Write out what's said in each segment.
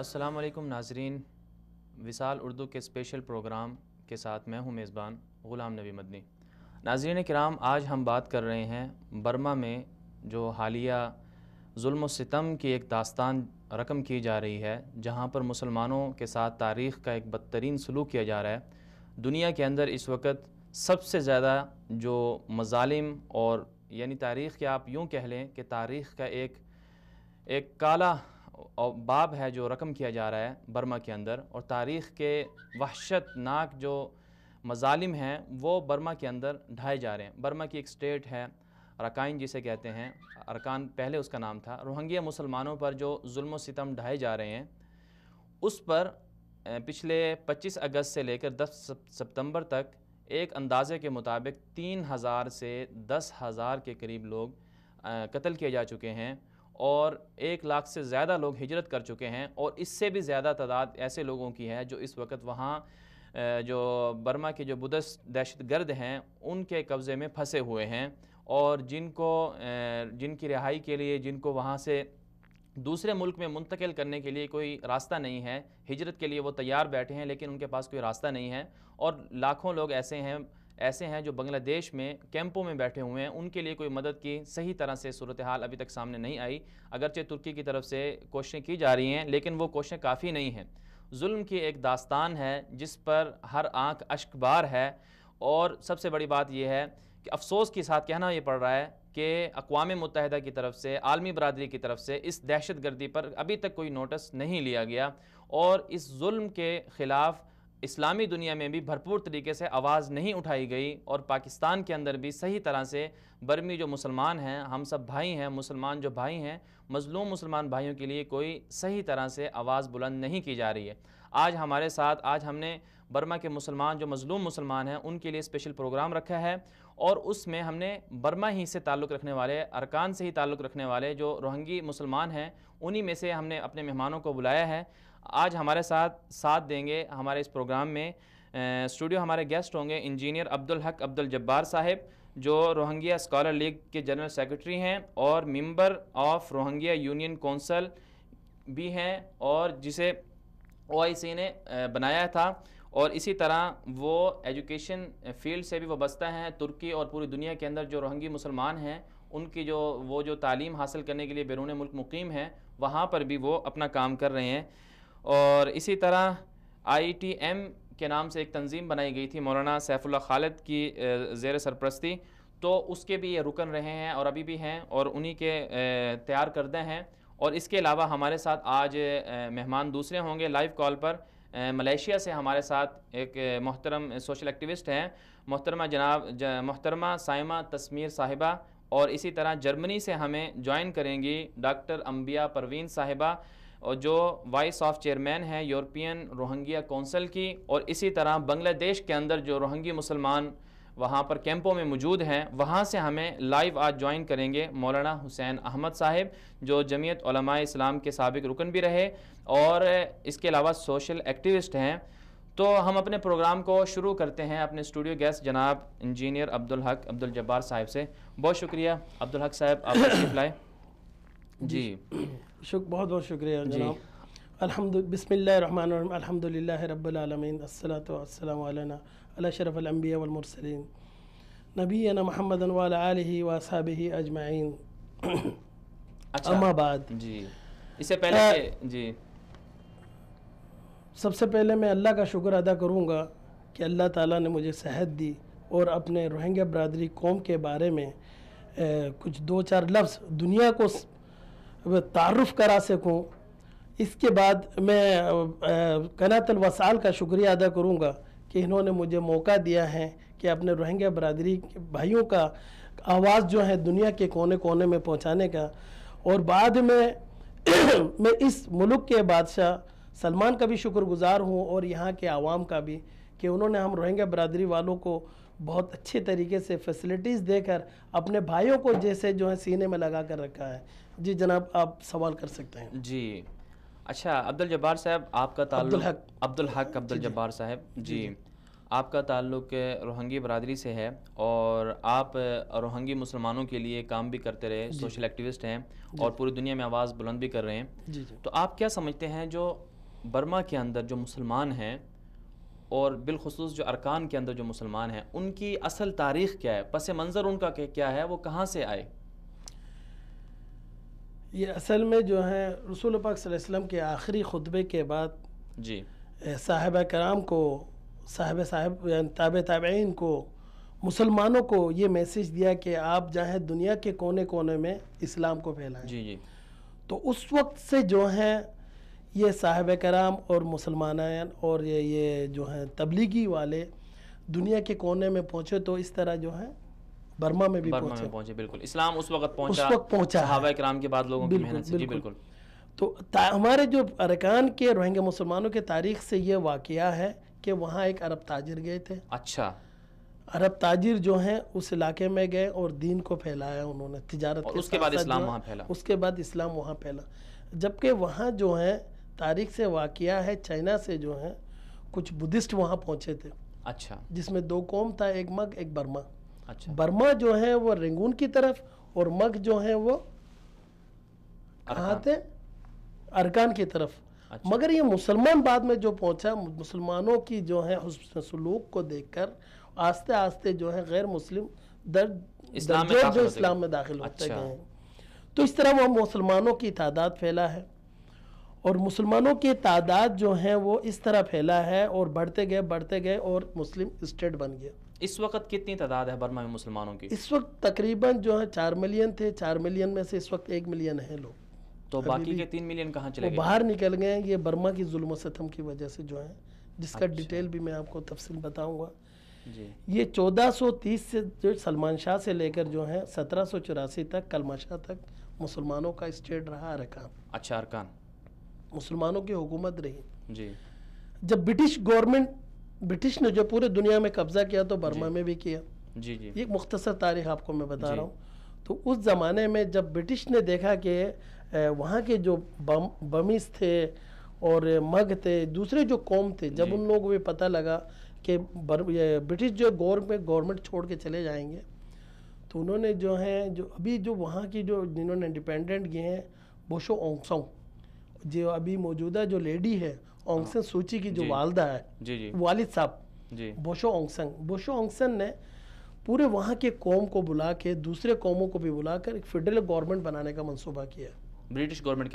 السلام علیکم ناظرین، وصال اردو کے اسپیشل پروگرام کے ساتھ میں ہوں میزبان غلام نبی مدنی۔ ناظرین کرام، آج ہم بات کر رہے ہیں برما میں جو حالیہ ظلم و ستم کی ایک داستان رقم کی جا رہی ہے، جہاں پر مسلمانوں کے ساتھ تاریخ کا ایک بدترین سلوک کیا جا رہا ہے۔ دنیا کے اندر اس وقت سب سے زیادہ جو مظالم اور یعنی تاریخ کے آپ یوں کہہ لیں کہ تاریخ کا ایک کالا باب ہے جو رقم کیا جا رہا ہے برما کے اندر، اور تاریخ کے وحشت ناک جو مظالم ہیں وہ برما کے اندر ڈھائے جا رہے ہیں۔ برما کی ایک سٹیٹ ہے رکائن جسے کہتے ہیں، ارکان پہلے اس کا نام تھا۔ روہنگیا مسلمانوں پر جو ظلم و ستم ڈھائے جا رہے ہیں اس پر پچھلے 25 اگست سے لے کر 10 ستمبر تک ایک اندازے کے مطابق 3000 سے 10,000 کے قریب لوگ قتل کیے جا چکے ہیں، اور 1 لاکھ سے زیادہ لوگ ہجرت کر چکے ہیں، اور اس سے بھی زیادہ تعداد ایسے لوگوں کی ہے جو اس وقت وہاں جو برما کے جو بدھسٹ دہشت گرد ہیں ان کے قبضے میں پھنسے ہوئے ہیں، اور جن کی رہائی کے لیے جن کو وہاں سے دوسرے ملک میں منتقل کرنے کے لیے کوئی راستہ نہیں ہے، ہجرت کے لیے وہ تیار بیٹھے ہیں لیکن ان کے پاس کوئی راستہ نہیں ہے، اور لاکھوں لوگ ایسے ہیں جو بنگلہ دیش میں کیمپوں میں بیٹھے ہوئے ہیں۔ ان کے لیے کوئی مدد کی صحیح طرح سے صورتحال ابھی تک سامنے نہیں آئی، اگرچہ ترکی کی طرف سے کوششیں کی جا رہی ہیں لیکن وہ کوششیں کافی نہیں ہیں۔ ظلم کی ایک داستان ہے جس پر ہر آنکھ اشک بار ہے، اور سب سے بڑی بات یہ ہے کہ افسوس کے ساتھ کہنا یہ پڑ رہا ہے کہ اقوام متحدہ کی طرف سے، عالمی برادری کی طرف سے اس دہشت گردی پر ابھی تک کوئی نوٹس نہیں لیا گیا، اور اس ظلم کے خلاف اسلامی دنیا میں بھی بھرپور طریقے سے آواز نہیں اٹھائی گئی، اور پاکستان کے اندر بھی صحیح طرح سے برمی جو مسلمان ہیں، ہم سب بھائی ہیں، مسلمان جو بھائی ہیں، مظلوم مسلمان بھائیوں کے لیے کوئی صحیح طرح سے آواز بلند نہیں کی جا رہی ہے۔ آج ہم نے برما کے مسلمان جو مظلوم مسلمان ہیں ان کے لیے اسپیشل پروگرام رکھا ہے، اور اس میں ہم نے برما ہی سے تعلق رکھنے والے، ارکان سے ہی تعلق رکھنے والے جو روہنگی مسلمان ہیں انہی میں سے ہم نے اپنے مہمانوں کو بلایا ہے۔ آج ہمارے ساتھ دیں گے ہمارے اس پروگرام میں اسٹوڈیو ہمارے گیسٹ ہوں گے انجینئر عبدالحق عبدالجبار صاحب، جو روہنگیا اسکالر لیگ کے جنرل سیکرٹری ہیں اور member of Rohingya union council بھی ہیں، اور جسے OIC نے بنایا تھا، اور اسی طرح وہ ایجوکیشن فیلڈ سے بھی وابستہ ہیں۔ ترکی اور پوری دنیا کے اندر جو روہنگی مسلمان ہیں ان کی جو تعلیم حاصل کرنے کے لیے بیرون ملک مقیم ہیں وہاں پر بھی وہ اپنا کام کر رہے ہیں، اور اسی طرح IETM کے نام سے ایک تنظیم بنائی گئی تھی مولانا سیف اللہ خالد کی زیر سرپرستی، تو اس کے بھی یہ رکن رہے ہیں اور ابھی بھی ہیں، اور انہی کے تیار کردہ ہیں۔ اور اس کے علاوہ ہمارے ساتھ آج مہمان دوسرے ہوں گے لائیو کال پر۔ ملیشیا سے ہمارے ساتھ ایک محترم سوشل ایکٹیوسٹ ہیں، محترمہ سائمہ تسمیر صاحبہ، اور اسی طرح جرمنی سے ہمیں جوائن کریں گی ڈاکٹر انبیاء پروین صاحبہ، اور جو وائس آف چیئرمین ہیں یورپین روہنگیا کونسل کی، اور اسی طرح بنگلہ دیش کے اندر جو روہنگی مسلمان وہاں پر کیمپوں میں موجود ہیں وہاں سے ہمیں لائیو آج جوائن کریں گے مولانا حسین احمد صاحب، جو جمعیت علماء اسلام کے سابق رکن بھی رہے اور اس کے علاوہ سوشل ایکٹیوسٹ ہیں۔ تو ہم اپنے پروگرام کو شروع کرتے ہیں اپنے اسٹوڈیو گیسٹ جناب انجینئر عبدالحق عبدالجبار صاحب سے۔ بہت شکریہ عبدالحق صاحب، آپ تشریف لائے۔ جی بہت بہت شکریہ جناب۔ بسم اللہ الرحمن الرحیم، الحمدللہ رب العالمین، الصلاۃ والسلام علینا علی اشرف الانبیاء والمرسلین نبینا محمد وعلی آلہ واصحابہ اجمعین، اما بعد۔ جی اس سے پہلے جی سب سے پہلے میں اللہ کا شکر ادا کروں گا کہ اللہ تعالیٰ نے مجھے صحت دی اور اپنے روہنگیا برادری قوم کے بارے میں کچھ 2-4 لفظ دنیا کو تعارف کرا سکوں۔ اس کے بعد میں قناة الوصال کا شکریہ ادا کروں گا کہ انہوں نے مجھے موقع دیا ہے کہ اپنے روہنگیا برادری کے بھائیوں کا آواز جو ہے دنیا کے کونے کونے میں پہنچانے کا، اور بعد میں میں اس ملک کے بادشاہ سلمان کا بھی شکر گزار ہوں اور یہاں کے عوام کا بھی کہ انہوں نے ہم روہنگیا برادری والوں کو بہت اچھے طریقے سے فیسلٹیز دے کر اپنے بھائیوں کو جیسے جو ہے سینے میں لگا کر رکھا ہے۔ جی جناب آپ سوال کر سکتے ہیں۔ جی اچھا عبدالجبار صاحب، آپ کا تعلق عبدالحق عبدالجبار صاحب جی آپ کا تعلق روہنگی برادری سے ہے، اور آپ روہنگی مسلمانوں کے لیے کام بھی کرتے رہے، سوشل ایکٹیوسٹ ہیں اور پوری دنیا میں آواز بلند بھی کر رہے ہیں۔ تو آپ کیا سمجھتے ہیں جو برما کے اندر جو مسلمان ہیں اور بالخصوص جو ارکان کے اندر جو مسلمان ہیں ان کی اصل تاریخ کیا ہے، پس منظر ان کا کیا ہے، وہ کہاں سے آئے؟ یہ اصل میں جو ہے رسول پاک صلی اللہ علیہ وسلم کے آخری خطبے کے بعد جی صحابہ کرام کو یعنی تابعین کو، مسلمانوں کو یہ میسیج دیا کہ آپ جائیں دنیا کے کونے کونے میں اسلام کو پھیلائیں۔ جی جی تو اس وقت سے جو ہیں یہ صحابہ کرام اور مسلمانان اور یہ جو ہیں تبلیغی والے دنیا کے کونے میں پہنچے، تو اس طرح جو ہے برما میں بھی پہنچے۔ بالکل، اسلام اس وقت پہنچا صحابہ کرام کے بعد لوگوں کی محنت سے۔ جی بالکل۔ تو ہمارے جو ارکان کے روہنگیا مسلمانوں کے تاریخ سے یہ واقعہ ہے کہ وہاں ایک عرب تاجر گئے تھے۔ اچھا، عرب تاجر جو ہیں اس علاقے میں گئے اور دین کو پھیلایا انہوں نے، تجارت کے اس کے بعد اسلام وہاں پھیلا۔ اس کے بعد اسلام وہاں پھیلا، جبکہ وہاں جو ہے تاریخ سے واقعہ ہے چائنا سے جو ہیں کچھ بدھسٹ وہاں پہنچے تھے۔ اچھا، جس میں دو قوم تھا، ایک مگ ایک برما۔ اچھا، برما جو ہے وہ رنگون کی طرف اور مگ جو ہے وہ کہاں تھے؟ ارکان کی طرف۔ مگر یہ مسلمان بعد میں جو پہنچا، مسلمانوں کی جو ہے حسن سلوک کو دیکھ کر آستے آستے جو ہے غیر مسلم اسلام میں داخل ہوتے گئے ہیں۔ تو اس طرح وہ مسلمانوں کی تعداد پھیلا ہے، اور مسلمانوں کی تعداد جو ہے وہ اس طرح پھیلا ہے اور بڑھتے گئے اور مسلم اسٹیٹ بن گیا۔ اس وقت کتنی تعداد ہے برما میں مسلمانوں کی؟ اس وقت تقریباً جو ہے 4 ملین تھے، 4 ملین میں سے اس وقت 1 ملین ہیں لوگ۔ تو باقی کے 3 ملین کہاں چلے گئے؟ باہر نکل گئے ہیں، یہ برما کی ظلم و ستم کی وجہ سے جو ہے، جس کا ڈیٹیل بھی میں آپ کو تفصیل بتاؤں گا۔ جی، یہ 1430 سے جو سلمان شاہ سے لے کر جو ہے 1784 تک کلمہ شاہ تک مسلمانوں کا اسٹیٹ رہا ارکان۔ اچھا، ارکان مسلمانوں کی حکومت رہی۔ جی، جب برٹش نے جو پورے دنیا میں قبضہ کیا تو برما میں بھی کیا۔ جی جی، یہ مختصر تاریخ آپ کو میں بتا رہا ہوں۔ تو اس زمانے میں جب برٹش نے دیکھا کہ وہاں کے جو بمیز تھے اور مگ تھے، دوسرے جو قوم تھے، جب ان لوگوں کو پتہ لگا کہ برٹش جو گورنمنٹ چھوڑ کے چلے جائیں گے، تو انہوں نے جو ہے ابھی جو وہاں کی جو جنہوں نے انڈیپینڈنٹ کیے ہیں، بوشو اونگ سانگ، جو ابھی موجودہ جو لیڈی ہے اونگ سان سو چی کی جو والدہ ہے، والد صاحب بوشو اونگ سان نے پورے وہاں کے قوم کو بلا کے، دوسرے قوموں کو بھی بلا کر ایک فیڈرل گورنمنٹ بنانے کا منصوبہ کیا برٹش گورنمنٹ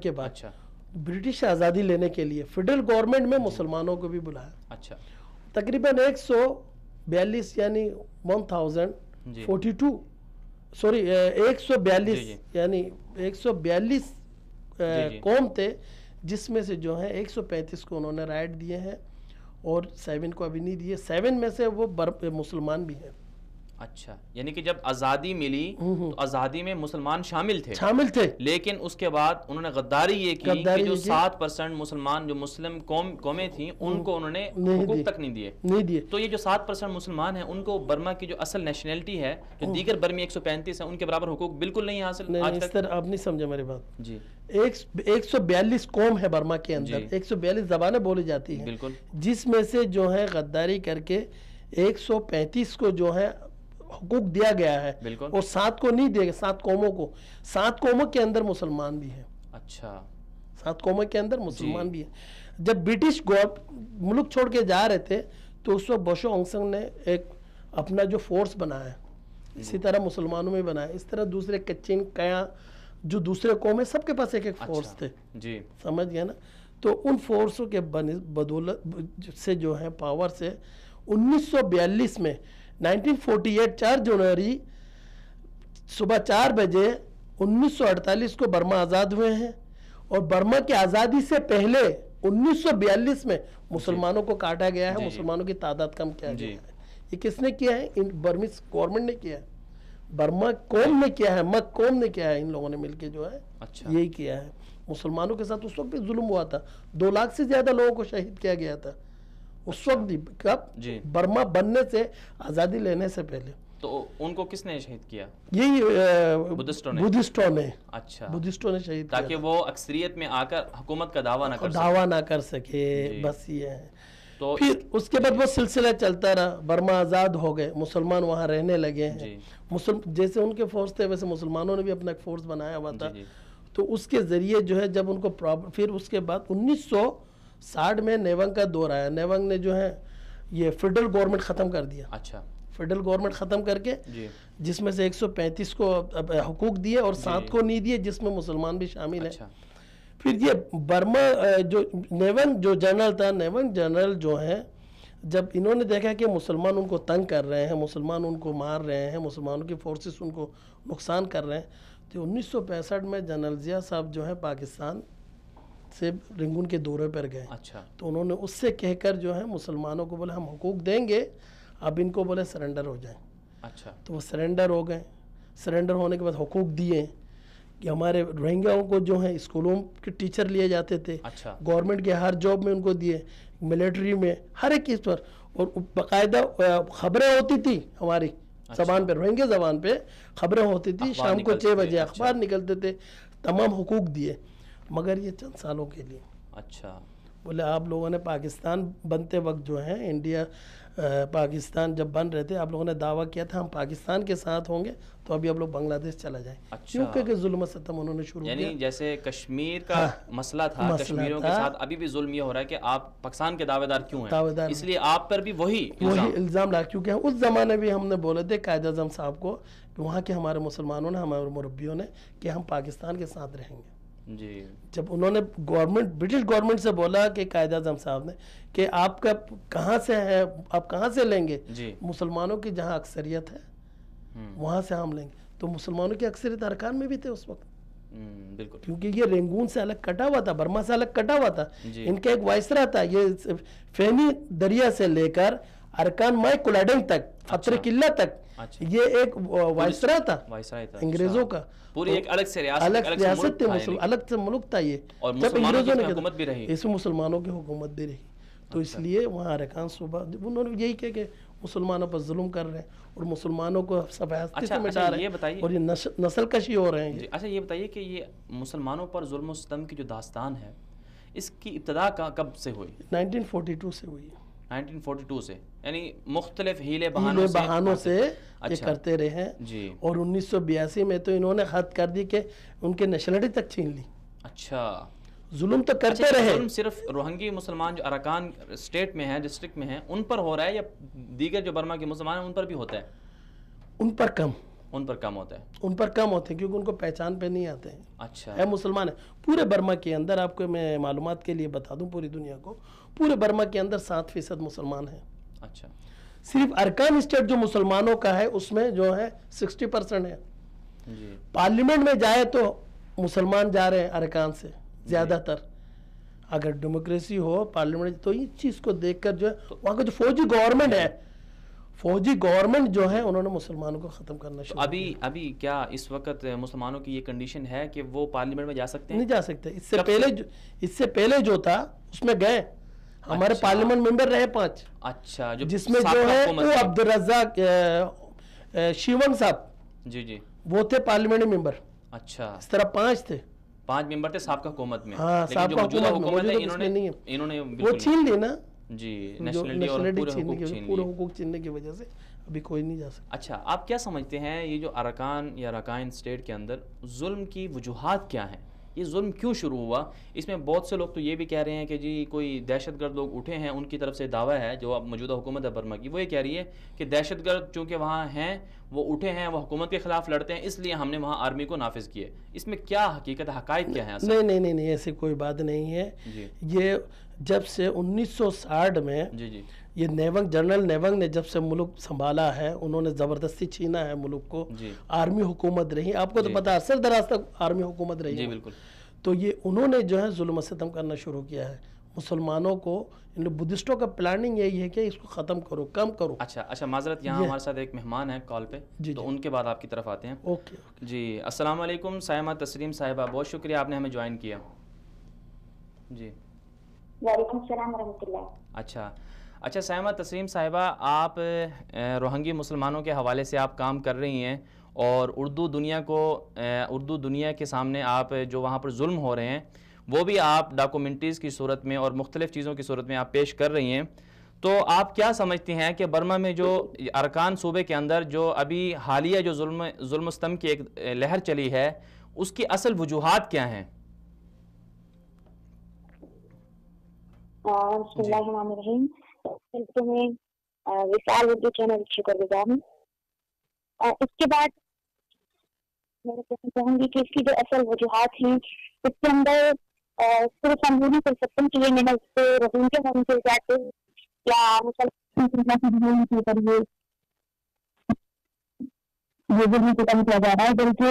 کے بعد۔ اچھا، برٹش سے آزادی لینے کے لیے فیڈرل گورنمنٹ میں مسلمانوں کو بھی بلایا۔ اچھا، تقریباً 142 یعنی 1042 سوری 142 یعنی 142 قوم تھے، جس میں سے جو ہے 135 کو انہوں نے رائٹ دیے ہیں اور 7 کو ابھی نہیں دیے۔ 7 میں سے وہ مسلمان بھی ہیں۔ اچھا، یعنی کہ جب آزادی ملی تو آزادی میں مسلمان شامل تھے، لیکن اس کے بعد انہوں نے غداری یہ کی کہ جو 7% مسلمان جو مسلم قومیں تھیں ان کو انہوں نے حقوق تک نہیں دیے۔ تو یہ جو 7% مسلمان ہیں ان کو برما کی جو اصل نیشنلٹی ہے، جو دیگر برمی 135 ہیں، ان کے برابر حقوق بالکل نہیں حاصل آج تک۔ آپ نہیں سمجھے میری بات۔ جی، 142 قوم ہے برما کے اندر، 142 زبانیں بولی جاتی ہیں، جس میں سے جو ہے غداری کر کے 135 کو جو ہے حقوق دیا گیا ہے، اور 7 کو نہیں دیا گیا، 7 قوموں کو۔ 7 قوموں کے اندر مسلمان بھی ہیں۔ اچھا، 7 قوموں کے اندر مسلمان بھی ہیں۔ جب برٹش ملک چھوڑ کے جا رہے تھے تو اس وقت بوشو اونگ سانگ نے ایک اپنا جو فورس بنایا، اسی طرح مسلمانوں میں بنایا، اس طرح دوسرے کچین کیا جو دوسرے قوم ہے سب کے پاس ایک فورس تھے۔ جی، سمجھ گئے نا؟ تو ان فورسوں کے بدولت سے جو ہے پاور سے 1942 میں 1948 4 جنوری صبح 4 بجے 1948 کو برما آزاد ہوئے ہیں، اور برما کی آزادی سے پہلے 1942 میں مسلمانوں کو کاٹا گیا ہے، مسلمانوں کی تعداد کم کیا گیا ہے۔ یہ کس نے کیا ہے؟ برمیز گورنمنٹ نے کیا ہے، برما قوم نے کیا ہے، مگ قوم نے کیا ہے، ان لوگوں نے مل کے جو ہے یہی کیا ہے۔ مسلمانوں کے ساتھ اس وقت بھی ظلم ہوا تھا، 2 لاکھ سے زیادہ لوگوں کو شہید کیا گیا تھا اس وقت بھی، کب؟ برما بننے سے، آزادی لینے سے پہلے۔ تو ان کو کس نے شہید کیا؟ یہی بدھسٹوں نے۔ اچھا، بدھسٹوں نے شہید کیا تاکہ وہ اکثریت میں آ کر حکومت کا دعویٰ نہ کر سکے، بس یہ ہے۔ تو پھر اس کے بعد وہ سلسلہ چلتا رہا، برما آزاد ہو گئے، مسلمان وہاں رہنے لگے ہیں، جیسے ان کے فورس تھے ویسے مسلمانوں نے بھی اپنا ایک فورس بنایا ہوا تھا۔ تو اس کے ذریعے جو ہے جب ان کو پھر اس کے بعد 1960 میں نیونگ کا دور آیا. نیونگ نے جو ہے یہ فیڈرل گورنمنٹ ختم کر دیا. اچھا. فیڈرل گورنمنٹ ختم کر کے جی. جس میں سے 135 کو حقوق دیے اور 7 کو نہیں دیے, جس میں مسلمان بھی شامل ہیں. اچھا. پھر یہ برما جو نیونگ جو جنرل تھا, نیونگ جنرل جو ہے جب انہوں نے دیکھا کہ مسلمان ان کو تنگ کر رہے ہیں, مسلمان ان کو مار رہے ہیں, مسلمانوں کی فورسز ان کو نقصان کر رہے ہیں, تو 1965 میں جنرل ضیاء صاحب جو ہے پاکستان سے رنگون کے دورے پر گئے. اچھا. تو انہوں نے اس سے کہہ کر جو ہے مسلمانوں کو بولے ہم حقوق دیں گے, اب ان کو بولے سرنڈر ہو جائیں. اچھا. تو وہ سرنڈر ہو گئے. سرنڈر ہونے کے بعد حقوق دیے کہ ہمارے روہنگیاؤں کو جو ہیں اسکولوں کے ٹیچر لیے جاتے تھے. اچھا. گورنمنٹ کے ہر جاب میں ان کو دیے, ملٹری میں, ہر ایک چیز پر. اور باقاعدہ خبریں ہوتی تھی ہماری زبان پہ, روہنگیا زبان پہ خبریں ہوتی تھی, شام کو 6 بجے اخبار نکلتے تھے. تمام حقوق دیے, مگر یہ چند سالوں کے لیے. اچھا. بولے آپ لوگوں نے پاکستان بنتے وقت جو ہے انڈیا پاکستان جب بن رہے تھے آپ لوگوں نے دعویٰ کیا تھا ہم پاکستان کے ساتھ ہوں گے, تو ابھی آپ لوگ بنگلہ دیش چلا جائیں. کیونکہ ظلم و ستم انہوں نے شروع کیا. یعنی جیسے کشمیر کا مسئلہ تھا, کشمیریوں کے ساتھ ابھی بھی ظلم یہ ہو رہا ہے کہ آپ پاکستان کے دعوے دار کیوں ہیں, اس لیے آپ پر بھی وہی الزام لگا. کیونکہ اس زمانے بھی ہم نے بولے تھے قائد اعظم صاحب کو کہ وہاں کے ہمارے مسلمانوں نے, ہمارے مربیوں نے, کہ ہم پاکستان کے ساتھ رہیں گے. جی. جب انہوں نے برٹش گورنمنٹ سے بولا کہ قائد اعظم صاحب نے کہ آپ کا کہاں سے ہے, آپ کہاں سے لیں گے, مسلمانوں کی جہاں اکثریت ہے وہاں سے ہم لیں گے. تو مسلمانوں کی اکثریت ارکان میں بھی تھے اس وقت, بالکل, کیونکہ یہ رنگون سے الگ کٹا ہوا تھا, برما سے الگ کٹا ہوا تھا. ان کا ایک وائسرا تھا, یہ فینی دریا سے لے کر ارکان مائی کولاڈنگ تک, فتر قلعہ تک, یہ ایک وائسرا تھا انگریزوں کا. پوری ایک الگ سے ریاست, الگ سے ملک تھا یہ, اور مسلمانوں کی حکومت بھی رہی, اس میں مسلمانوں کی حکومت بھی رہی. تو اس لیے وہاں ارکان صوبہ انہوں نے یہی کہا کہ مسلمانوں پر ظلم کر رہے ہیں اور مسلمانوں کو سفید سے مٹا رہے ہیں اور یہ نسل کشی ہو رہے ہیں. اچھا, یہ بتائیے کہ یہ مسلمانوں پر ظلم و ستم کی جو داستان ہے اس کی ابتدا کب سے ہوئی؟ 1942 سے ہوئی. 1942 سے, یعنی مختلف ہیلے بہانوں سے یہ کرتے رہے ہیں. جی. اور 1982 میں تو انہوں نے حد کر دی کہ ان کے نیشنلٹی تک چھین لی. اچھا. ظلم تو کرتے رہے. ظلم صرف روہنگی مسلمان جو ارکان اسٹیٹ میں ہیں, ڈسٹرکٹ میں ہیں, ان پر ہو رہا ہے یا دیگر جو برما کے مسلمان ہیں ان پر بھی ہوتا ہے؟ ان پر کم ہوتا ہے. ان پر کم ہوتے ہیں کیونکہ ان کو پہچان پہ نہیں آتے ہیں. اچھا. ہے مسلمان ہے. پورے برما کے اندر آپ کو میں معلومات کے لیے بتا دوں پوری دنیا کو, پورے برما کے اندر 7% مسلمان ہیں. اچھا. صرف ارکان اسٹیٹ جو مسلمانوں کا ہے اس میں جو ہے 60% ہے. جی. پارلیمنٹ میں جائے تو مسلمان جا رہے ہیں ارکان سے زیادہ تر. اگر ڈیموکریسی ہو پارلیمنٹ, تو اس چیز کو دیکھ کر جو ہے وہاں کا جو فوجی گورنمنٹ جو ہے انہوں نے مسلمانوں کو ختم کرنا شروع کیا. ابھی کیا اس وقت مسلمانوں کی یہ کنڈیشن ہے کہ وہ پارلیمنٹ میں جا سکتے ہیں؟ نہیں جا سکتے. اس سے پہلے جو تھا اس میں گئے, ہمارے پارلیمنٹ ممبر رہے 5. اچھا. جس میں جو ہے وہ عبدالرزاق شیونگ صاحب, جی, وہ تھے پارلیمنٹ ممبر. اچھا. اس طرح 5 تھے, 5 ممبر تھے سابقہ حکومت میں. ہاں, سابقہ حکومت میں انہوں نے وہ چھین لی نا. جی, نیشنلٹی اور پورے حقوق چھیننے کی وجہ سے ابھی کوئی نہیں جا سکتا. اچھا, آپ کیا سمجھتے ہیں یہ جو ارکان یا رکائن اسٹیٹ کے اندر ظلم کی وجوہات کیا ہیں؟ یہ ظلم کیوں شروع ہوا؟ اس میں بہت سے لوگ تو یہ بھی کہہ رہے ہیں کہ جی کوئی دہشت گرد لوگ اٹھے ہیں, ان کی طرف سے دعویٰ ہے جو اب موجودہ حکومت ہے برما کی, وہ یہ کہہ رہی ہے کہ دہشت گرد چونکہ وہاں ہیں, وہ اٹھے ہیں, وہ حکومت کے خلاف لڑتے ہیں, اس لیے ہم نے وہاں آرمی کو نافذ کیے. اس میں کیا حقیقت حقائق کیا ہیں؟ نہیں, ایسی کوئی بات نہیں ہے. یہ جب سے 1960 میں یہ جنرل نیونگ نے جب سے ملک سنبھالا ہے, انہوں نے زبردستی چھینا ہے ملک کو. آرمی حکومت رہی, آپ کو تو پتا ہے اثر دراز تک آرمی حکومت رہی. جی بالکل. تو یہ انہوں نے جو ہے ظلم و ستم کرنا شروع کیا ہے مسلمانوں کو. بدھسٹوں کا پلاننگ یہی ہے کہ اس کو ختم کرو, کم کرو. اچھا, معذرت, یہاں ہمارے ساتھ ایک مہمان ہے کال پہ, تو ان کے بعد آپ کی طرف آتے ہیں. اوکے. جی, السلام علیکم سائمہ تسلیم صاحبہ, بہت شکریہ آپ نے ہمیں جوائن کیا. جی. وعلیکم السلام ورحمۃ اللہ. اچھا سائمہ تسلیم صاحبہ, آپ روہنگی مسلمانوں کے حوالے سے آپ کام کر رہی ہیں اور اردو دنیا کے سامنے آپ جو وہاں پر ظلم ہو رہے ہیں وہ بھی آپ ڈاکومنٹریز کی صورت میں اور مختلف چیزوں کی صورت میں آپ پیش کر رہی ہیں. تو آپ کیا سمجھتی ہیں کہ برما میں جو ارکان صوبے کے اندر جو ابھی حالیہ جو ظلم و ستم کی ایک لہر چلی ہے, اس کی اصل وجوہات کیا ہیں؟ بسم اللہ الرحمن الرحیم. میں وصال اردو چینل شکر گزار ہوں. اس کے بعد میں کہنا چاہوں گی کہ اس کی جو اصل وجوہات ہیں اس کے اندر صرف ہم نہیں کر سکتے کہ یہ محنت روہنگیا ہونے سے جاتے یا مسلمان کے ذریعے یہ ظلم ختم کیا جا رہا ہے، بلکہ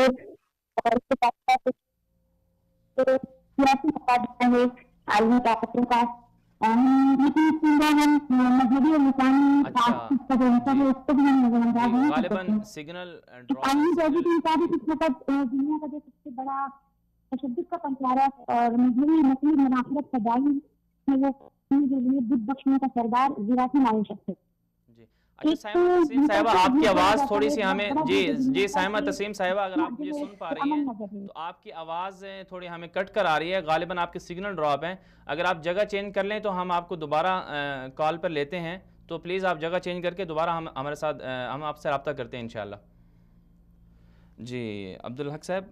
اور اس کے ساتھ ساتھ سیاسی مقابلہ ہے عالمی طاقتوں کا. غالباً سگنل دنیا کا جو سب سے بڑا تشدد کا پنچارہ اور مذہبی نسلی منافرت کا داعی ہے وہ بدھ بخشنے کا سردار وراثی معلوم شخص ہے. اچھا سائمہ تسیم صاحبہ آپ کی آواز تھوڑی سی ہمیں جی سائمہ تسیم صاحبہ اگر آپ مجھے سن پا رہی ہیں تو آپ کی آواز تھوڑی ہمیں کٹ کر آ رہی ہے، غالباً آپ کے سگنل ڈراپ ہیں. اگر آپ جگہ چینج کر لیں تو ہم آپ کو دوبارہ کال پر لیتے ہیں، تو پلیز آپ جگہ چینج کر کے دوبارہ ہمارے ساتھ ہم آپ سے رابطہ کرتے ہیں انشاءاللہ. جی عبدالحق صاحب،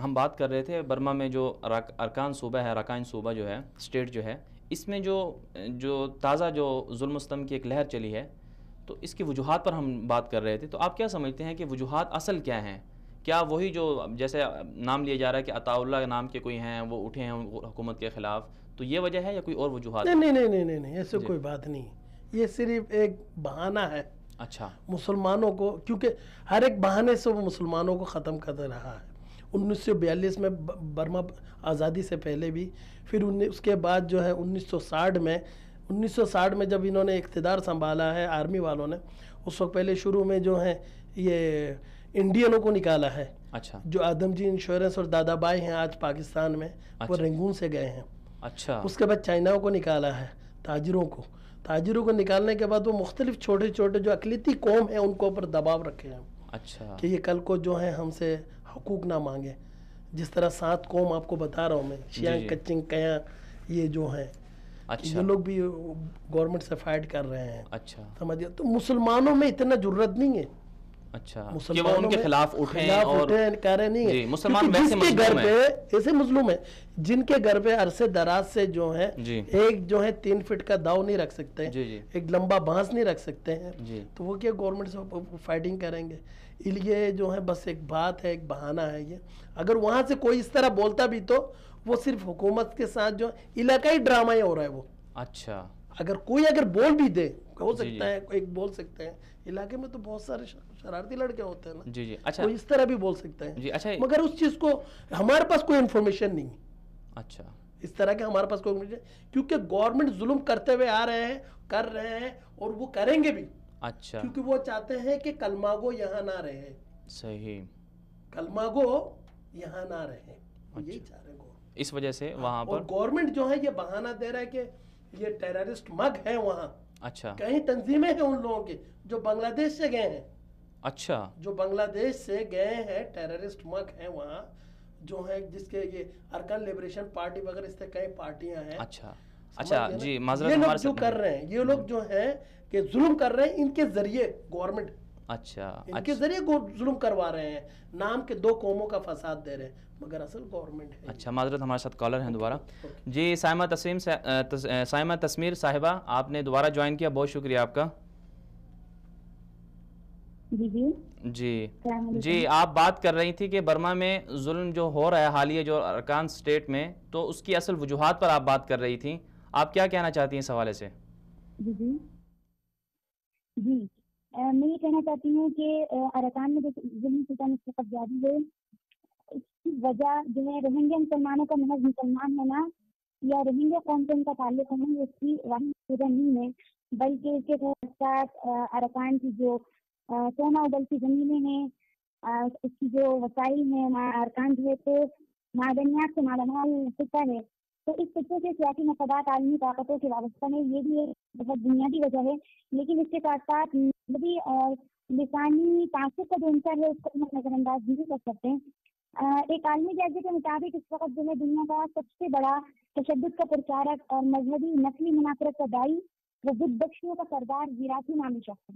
ہم بات کر رہے تھے برما میں جو ارکان صوبہ ہے، اراکین صوبہ جو ہے، اسٹیٹ جو ہے، اس میں جو تازہ جو ظلم و ستم کی ایک لہر چلی ہے، تو اس کی وجوہات پر ہم بات کر رہے تھے. تو آپ کیا سمجھتے ہیں کہ وجوہات اصل کیا ہیں؟ کیا وہی جو جیسے نام لیا جا رہا ہے کہ عطا اللہ نام کے کوئی ہیں وہ اٹھے ہیں حکومت کے خلاف، تو یہ وجہ ہے یا کوئی اور وجوہات؟ نہیں ایسے کوئی بات نہیں، یہ صرف ایک بہانہ ہے. اچھا. مسلمانوں کو، کیونکہ ہر ایک بہانے سے وہ مسلمانوں کو ختم کر رہا ہے. 1942 میں برما آزادی سے پہلے بھی، پھر اس کے بعد جو ہے 1960 میں جب انہوں نے اقتدار سنبھالا ہے آرمی والوں نے، اس وقت پہلے شروع میں جو ہے یہ انڈینوں کو نکالا ہے. اچھا. جو آدم جی انشورنس اور دادا بائی ہیں آج پاکستان میں، وہ رنگون سے گئے ہیں. اچھا. اس کے بعد چائناؤں کو نکالا ہے، تاجروں کو نکالنے کے بعد وہ مختلف چھوٹے چھوٹے جو اقلیتی قوم ہیں ان کو اوپر دباؤ رکھے ہیں. اچھا. کہ یہ کل کو جو ہے ہم سے حقوق نہ مانگے. جس طرح 7 قوم آپ کو بتا رہا ہوں میں، شیانگ کچنگ کیاں، یہ جو ہیں یہ لوگ بھی گورنمنٹ سے فائٹ کر رہے ہیں. اچھا. سمجھئے تو مسلمانوں میں اتنا جرت نہیں ہے. اچھا کہ وہ ان کے خلاف اٹھیں اور کہہ رہے نہیں ہیں. مسلمان جس کے گھر پہ ایسے مظلوم ہیں جن کے گھر پہ عرصے دراز سے جو ہے ایک جو ہے 3 فٹ کا داؤ نہیں رکھ سکتے ہیں، ایک لمبا بانس نہیں رکھ سکتے ہیں، تو وہ کیا گورنمنٹ سے فائٹنگ کریں گے؟ یہ جو ہے بس ایک بات ہے، ایک بہانہ ہے. یہ اگر وہاں سے کوئی اس طرح بولتا بھی تو وہ صرف حکومت کے ساتھ جو علاقائی ڈرامہ ہی ہو رہا ہے وہ. اچھا. اگر کوئی بول بھی دے، ہو سکتا ہے ایک بول سکتے ہیں، علاقے میں تو بہت سارے شرارتی لڑکے ہوتے ہیں نا. جی. اچھا. کوئی اس طرح بھی بول سکتا ہے. اچھا. مگر اس چیز کو ہمارے پاس کوئی انفارمیشن نہیں. اچھا. اس طرح کے ہمارے پاس کوئی انفارمیشن، کیونکہ گورنمنٹ ظلم کرتے ہوئے آ رہے ہیں، کر رہے ہیں اور وہ کریں گے بھی. اچھا. کیونکہ وہ چاہتے ہیں کہ کلمہ گو یہاں نہ رہے. صحیح. کلمہ گو یہاں نہ رہے، یہی چاہ رہے ہیں. اس وجہ سے وہاں پر گورنمنٹ جو ہے یہ بہانہ دے رہا ہے کہ یہ ٹیررسٹ مگ ہیں وہاں. اچھا. کہیں تنظیمیں ہیں ان لوگوں کے جو بنگلہ دیش سے گئے ہیں. اچھا. جو بنگلہ دیش سے گئے ہیں ٹیررسٹ مگ ہیں وہاں جو ہیں، جس کے یہ ارکان لبریشن پارٹی وغیرہ اس طرح کئی پارٹیاں ہیں. اچھا. اچھا جی معذرت. یہ لوگ جو کر رہے ہیں، یہ لوگ جو ہیں کہ ظلم کر رہے ہیں ان کے ذریعے گورنمنٹ. اچھا. ان کے ذریعے ظلم کروا رہے ہیں، نام کے 2 قوموں کا فساد دے رہے ہیں، مگر اصل گورنمنٹ ہے. اچھا معذرت، ہمارے ساتھ کالر ہیں دوبارہ. جی سائمہ تسمیر صاحبہ، آپ نے دوبارہ جوائن کیا، بہت شکریہ آپ کا. جی آپ بات کر رہی تھی کہ برما میں ظلم جو ہو رہا ہے حالیہ جو ارکان اسٹیٹ میں، تو اس کی اصل وجوہات پر آپ بات کر رہی تھیں. آپ کیا کہنا چاہتی ہیں اس حوالے سے؟ جی میں یہ کہنا چاہتی ہوں کہ ارکان میں جو ظلم ستم اس وقت جاری ہے، اس کی وجہ جو ہے روہنگیا مسلمانوں کا محض مسلمان ہونا یا روہنگیا قوم سے ان کا تعلق ہونا، اس کی واحد وجہ نہیں ہے، بلکہ اس کے ساتھ ارکان کی جو سونا ابلتی زمینیں ہیں، اس کی جو وسائل ہیں، ارکان جو ہے تو معدنیات سے مالا مال خطہ ہے. تو اس خطے سے سیاسی مفادات عالمی طاقتوں کے وابستہ ہے، یہ بھی ایک بہت بنیادی وجہ ہے. لیکن اس کے ساتھ ساتھ مذہبی اور لسانی تعصب کا جو عنصر ہے اس کو ہم نظر انداز نہیں کر سکتے. ایک عالمی جائزے کے مطابق اس وقت جو ہے دنیا کا سب سے بڑا تشدد کا پرچارک اور مذہبی نسلی منافرت کا داعی وہ بدھ بخشیوں کا سردار وراثی نامی شخص ہے.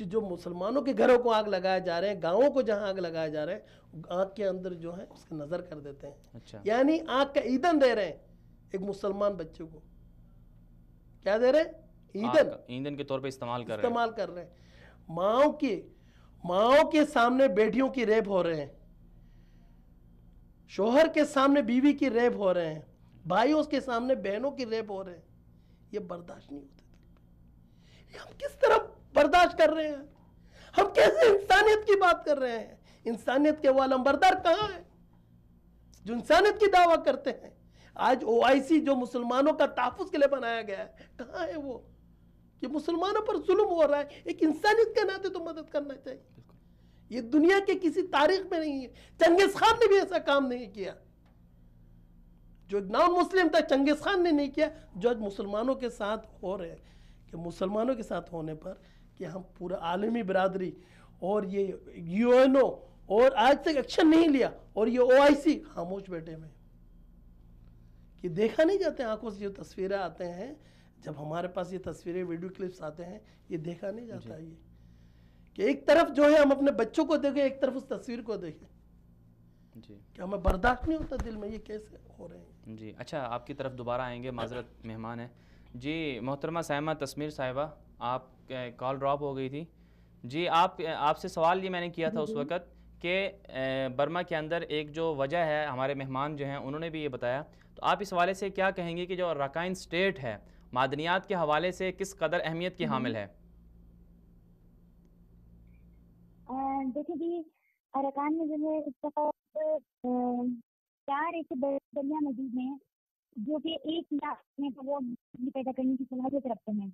جو مسلمانوں کے گھروں کو آگ لگائے جا رہے ہیں, گاؤں کو جہاں آگ لگائے جا رہے ہیں, آگ کے اندر جو ہے اس کی نظر کر دیتے ہیں. اچھا یعنی آگ کا ایندھن دے رہے ہیں ایک مسلمان بچے کو. کیا دے رہے ہیں؟ ایندھن کے طور پہ استعمال کر رہے ہیں. ماؤں کے سامنے بیٹیوں کی ریپ ہو رہے ہیں, شوہر کے سامنے بیوی کی ریپ ہو رہے ہیں, بھائیوں کے سامنے بہنوں کی ریپ ہو رہے ہیں. یہ برداشت نہیں ہوتے. ہم کس طرح برداشت کر رہے ہیں؟ ہم کیسے انسانیت کی بات کر رہے ہیں؟ انسانیت کے وہ علمبردار کہاں ہیں جو انسانیت کی دعویٰ کرتے ہیں؟ آج OIC جو مسلمانوں کا تحفظ کے لیے بنایا گیا ہے, کہاں ہے وہ؟ کہ مسلمانوں پر ظلم ہو رہا ہے, ایک انسانیت کے ناطے تو مدد کرنا چاہیے. یہ دنیا کے کسی تاریخ میں نہیں ہے. چنگیز خان نے بھی ایسا کام نہیں کیا. جو نان مسلم تھا چنگیز خان نے نہیں کیا جو آج مسلمانوں کے ساتھ ہو رہے ہیں. کہ مسلمانوں کے ساتھ ہونے پر کہ ہم پورا عالمی برادری اور یہ UNO اور آج تک ایکشن نہیں لیا, اور یہ OIC خاموش بیٹھے ہوئے. کہ دیکھا نہیں جاتے آنکھوں سے جو تصویریں آتے ہیں, جب ہمارے پاس یہ تصویریں ویڈیو کلپس آتے ہیں, یہ دیکھا نہیں جاتا. یہ کہ ایک طرف جو ہے ہم اپنے بچوں کو دیکھیں, ایک طرف اس تصویر کو دیکھیں. جی کہ ہمیں برداشت نہیں ہوتا دل میں, یہ کیسے ہو رہے ہیں. جی اچھا, آپ کی طرف دوبارہ آئیں گے, معذرت مہمان ہیں. جی محترمہ سائمہ تسمیر صاحبہ, آپ کال ڈراپ ہو گئی تھی. جی آپ سے سوال یہ میں نے کیا تھا اس وقت کہ برما کے اندر ایک جو وجہ ہے, ہمارے مہمان جو ہیں انہوں نے بھی یہ بتایا, تو آپ اس حوالے سے کیا کہیں گے کہ جو رکائن سٹیٹ ہے معدنیات کے حوالے سے کس قدر اہمیت کی حامل ہے؟ دیکھیں جی, ارکان میں جو ہے اس وقت 4 ایسے دریا موجود ہیں جو کہ 1 لاکھ میگا واٹ بجلی پیدا کرنے کی صلاحیت رکھتے ہیں.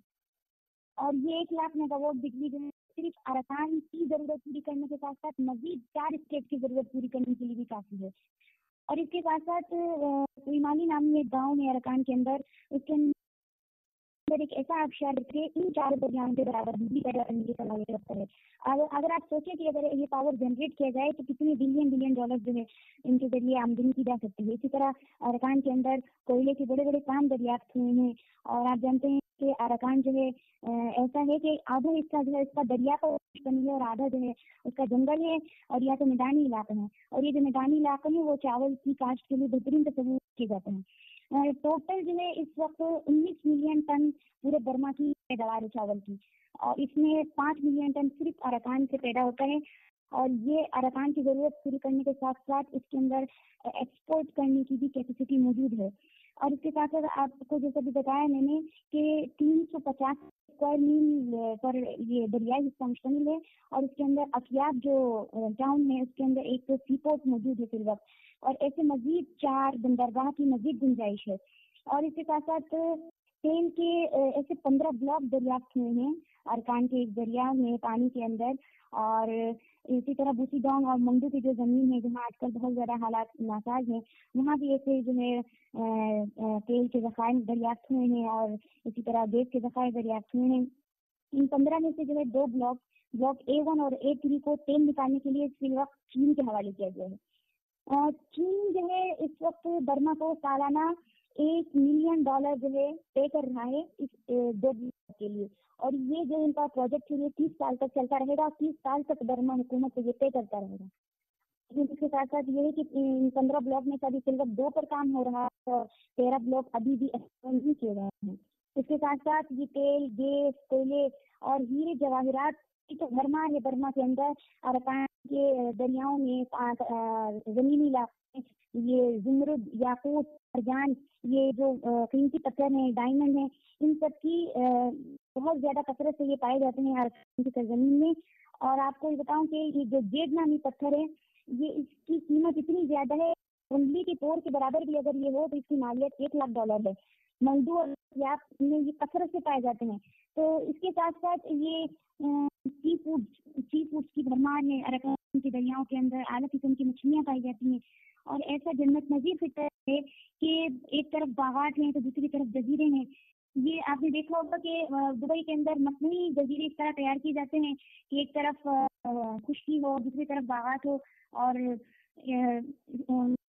اور یہ 1 لاکھ میگا واٹ بجلی جو ہے صرف ارکان کی ضرورت پوری کرنے کے ساتھ ساتھ مزید 4 اسٹیٹ کی ضرورت پوری کرنے کے لیے بھی کافی ہے. اور اس کے ساتھ ساتھ ریمالی نامی ایک گاؤں ہے ارکان کے اندر, اس کے اندر ایک ایسا آبشار ہے ان 4 دریاؤں کے برابر بجلی پیدا کرنے کی صلاحیت رکھتا ہے. اگر آپ سوچیں کہ اگر یہ پاور جنریٹ کیا جائے تو کتنے بلین ڈالر جو ہے ان کے ذریعے آمدنی کی جا سکتی ہے. اسی طرح ارکان کے اندر کوئلے کے بڑے بڑے کام دریافت ہوئے ہیں, اور آپ جانتے ہیں کہ ارکان جو ہے ایسا ہے کہ آدھا حصہ جو ہے اس کا دریا پر مشتمل ہے, اور آدھا جو ہے اس کا جنگل ہے, اور یا تو میدانی علاقے ہیں. اور یہ جو میدانی علاقے ہیں وہ چاول کی کاشت کے لیے بہترین تصور کیے جاتے ہیں. ٹوٹل جو ہے اس وقت 19 ملین ٹن پورے برما کی پیداوار ہے چاول کی, اور اس میں 5 ملین ٹن صرف ارکان سے پیدا ہوتا ہے. اور یہ ارکان کی ضرورت پوری کرنے کے ساتھ ساتھ اس کے اندر ایکسپورٹ کرنے کی بھی کیپیسٹی موجود ہے. اور اس کے ساتھ ساتھ آپ کو جیسا بھی بتایا میں نے کہ 350 اسکوائر میل پر یہ دریائی حصہ مشتمل ہے, اور اس کے اندر اکیاب جو ٹاؤن ہے اس کے اندر ایک سی پورٹ موجود ہے فی الوقت, اور ایسے مزید 4 بندرگاہ کی مزید گنجائش ہے. اور اس کے ساتھ ساتھ تیل کے ایسے 15 بلاک دریافت ہوئے ہیں ارکان کے ایک دریا میں پانی کے اندر. اور اسی طرح بوسی ڈانگ اور منگو کی جو زمین ہے جہاں آج کل بہت زیادہ حالات ناساز ہیں, وہاں بھی ایسے جو ہے تیل کے ذخائر دریافت ہوئے ہیں, اور اسی طرح گیس کے ذخائر دریافت ہوئے ہیں. ان 15 میں سے جو ہے 2 بلاک A1 اور A3 کو تیل نکالنے کے لیے فی الوقت چین کے حوالے کیا گیا ہے. چین جو ہے اس وقت برما کو سالانہ $1 ملین جو ہے پے کر رہا ہے اس 2 بلاک کے لیے, اور یہ جو ان کا پروجیکٹ ہے یہ 30 سال تک چلتا رہے گا. 30 سال تک برما حکومت کو یہ پے کرتا رہے گا. اس کے ساتھ ساتھ یہ ہے کہ 15 بلاک میں سے ابھی فی الوقت 2 پر کام ہو رہا ہے, اور 13 بلاک ابھی بھی ایکسپینڈ نہیں کیے گئے ہیں. اس کے ساتھ ساتھ یہ تیل, گیس, کوئلے اور ہیرے جواہرات کی تو بھرمار ہے برما کے اندر. ارکان کے دریاؤں میں زمینی علاقے میں یہ زمرد, یاقوت, مرجان, یہ جو قیمتی پتھر ہیں, ڈائمنڈ ہیں, ان سب کی بہت زیادہ کثرت سے یہ پائے جاتے ہیں ارکان کی سرزمین میں. اور آپ کو یہ بتاؤں کہ یہ جو جیڈ نامی پتھر ہے یہ اس کی قیمت اتنی زیادہ ہے, انگلی کی پور کے برابر بھی اگر یہ ہو تو اس کی مالیت $1 لاکھ ہے. ملدو اور یاپ میں یہ کثرت سے پائے جاتے ہیں. تو اس کے ساتھ ساتھ یہ سی فوڈس کی بھرمار ہے ارکان کے دریاؤں کے اندر. اعلیٰ قسم کی مچھلیاں پائی جاتی ہیں, اور ایسا جنت نظیر فطر ہے کہ ایک طرف باغات ہیں تو دوسری طرف جزیرے ہیں. یہ آپ نے دیکھا ہوگا کہ دبئی کے اندر مصنوعی جزیرے اس طرح تیار کیے جاتے ہیں کہ ایک طرف خشکی ہو, دوسری طرف باغات ہو, اور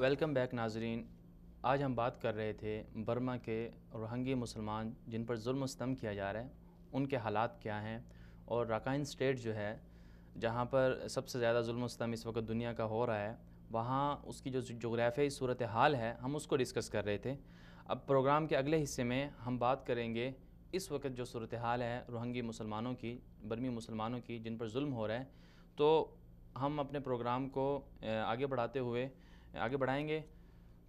ویلکم بیک ناظرین. آج ہم بات کر رہے تھے برما کے روہنگی مسلمان جن پر ظلم و ستم کیا جا رہا ہے ان کے حالات کیا ہیں, اور راکائن اسٹیٹ جو ہے جہاں پر سب سے زیادہ ظلم و ستم اس وقت دنیا کا ہو رہا ہے, وہاں اس کی جو جغرافیائی صورتحال ہے ہم اس کو ڈسکس کر رہے تھے. اب پروگرام کے اگلے حصے میں ہم بات کریں گے اس وقت جو صورتحال ہے روہنگی مسلمانوں کی, برمی مسلمانوں کی جن پر ظلم ہو رہا ہے. تو ہم اپنے پروگرام کو آگے بڑھائیں گے.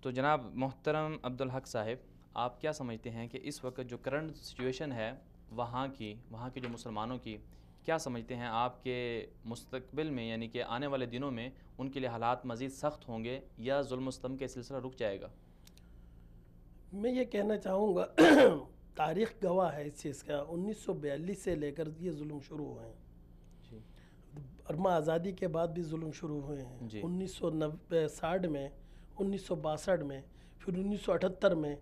تو جناب محترم عبدالحق صاحب, آپ کیا سمجھتے ہیں کہ اس وقت جو کرنٹ سچویشن ہے وہاں کی جو مسلمانوں کی, کیا سمجھتے ہیں آپ کے مستقبل میں, یعنی کہ آنے والے دنوں میں ان کے لیے حالات مزید سخت ہوں گے یا ظلم و ستم کا سلسلہ رک جائے گا؟ میں یہ کہنا چاہوں گا تاریخ گواہ ہے اس چیز کا, 1942 سے لے کر یہ ظلم شروع ہوئے ہیں. برما آزادی کے بعد بھی ظلم شروع ہوئے ہیں. 1960 میں, 1962 میں, پھر 1978 میں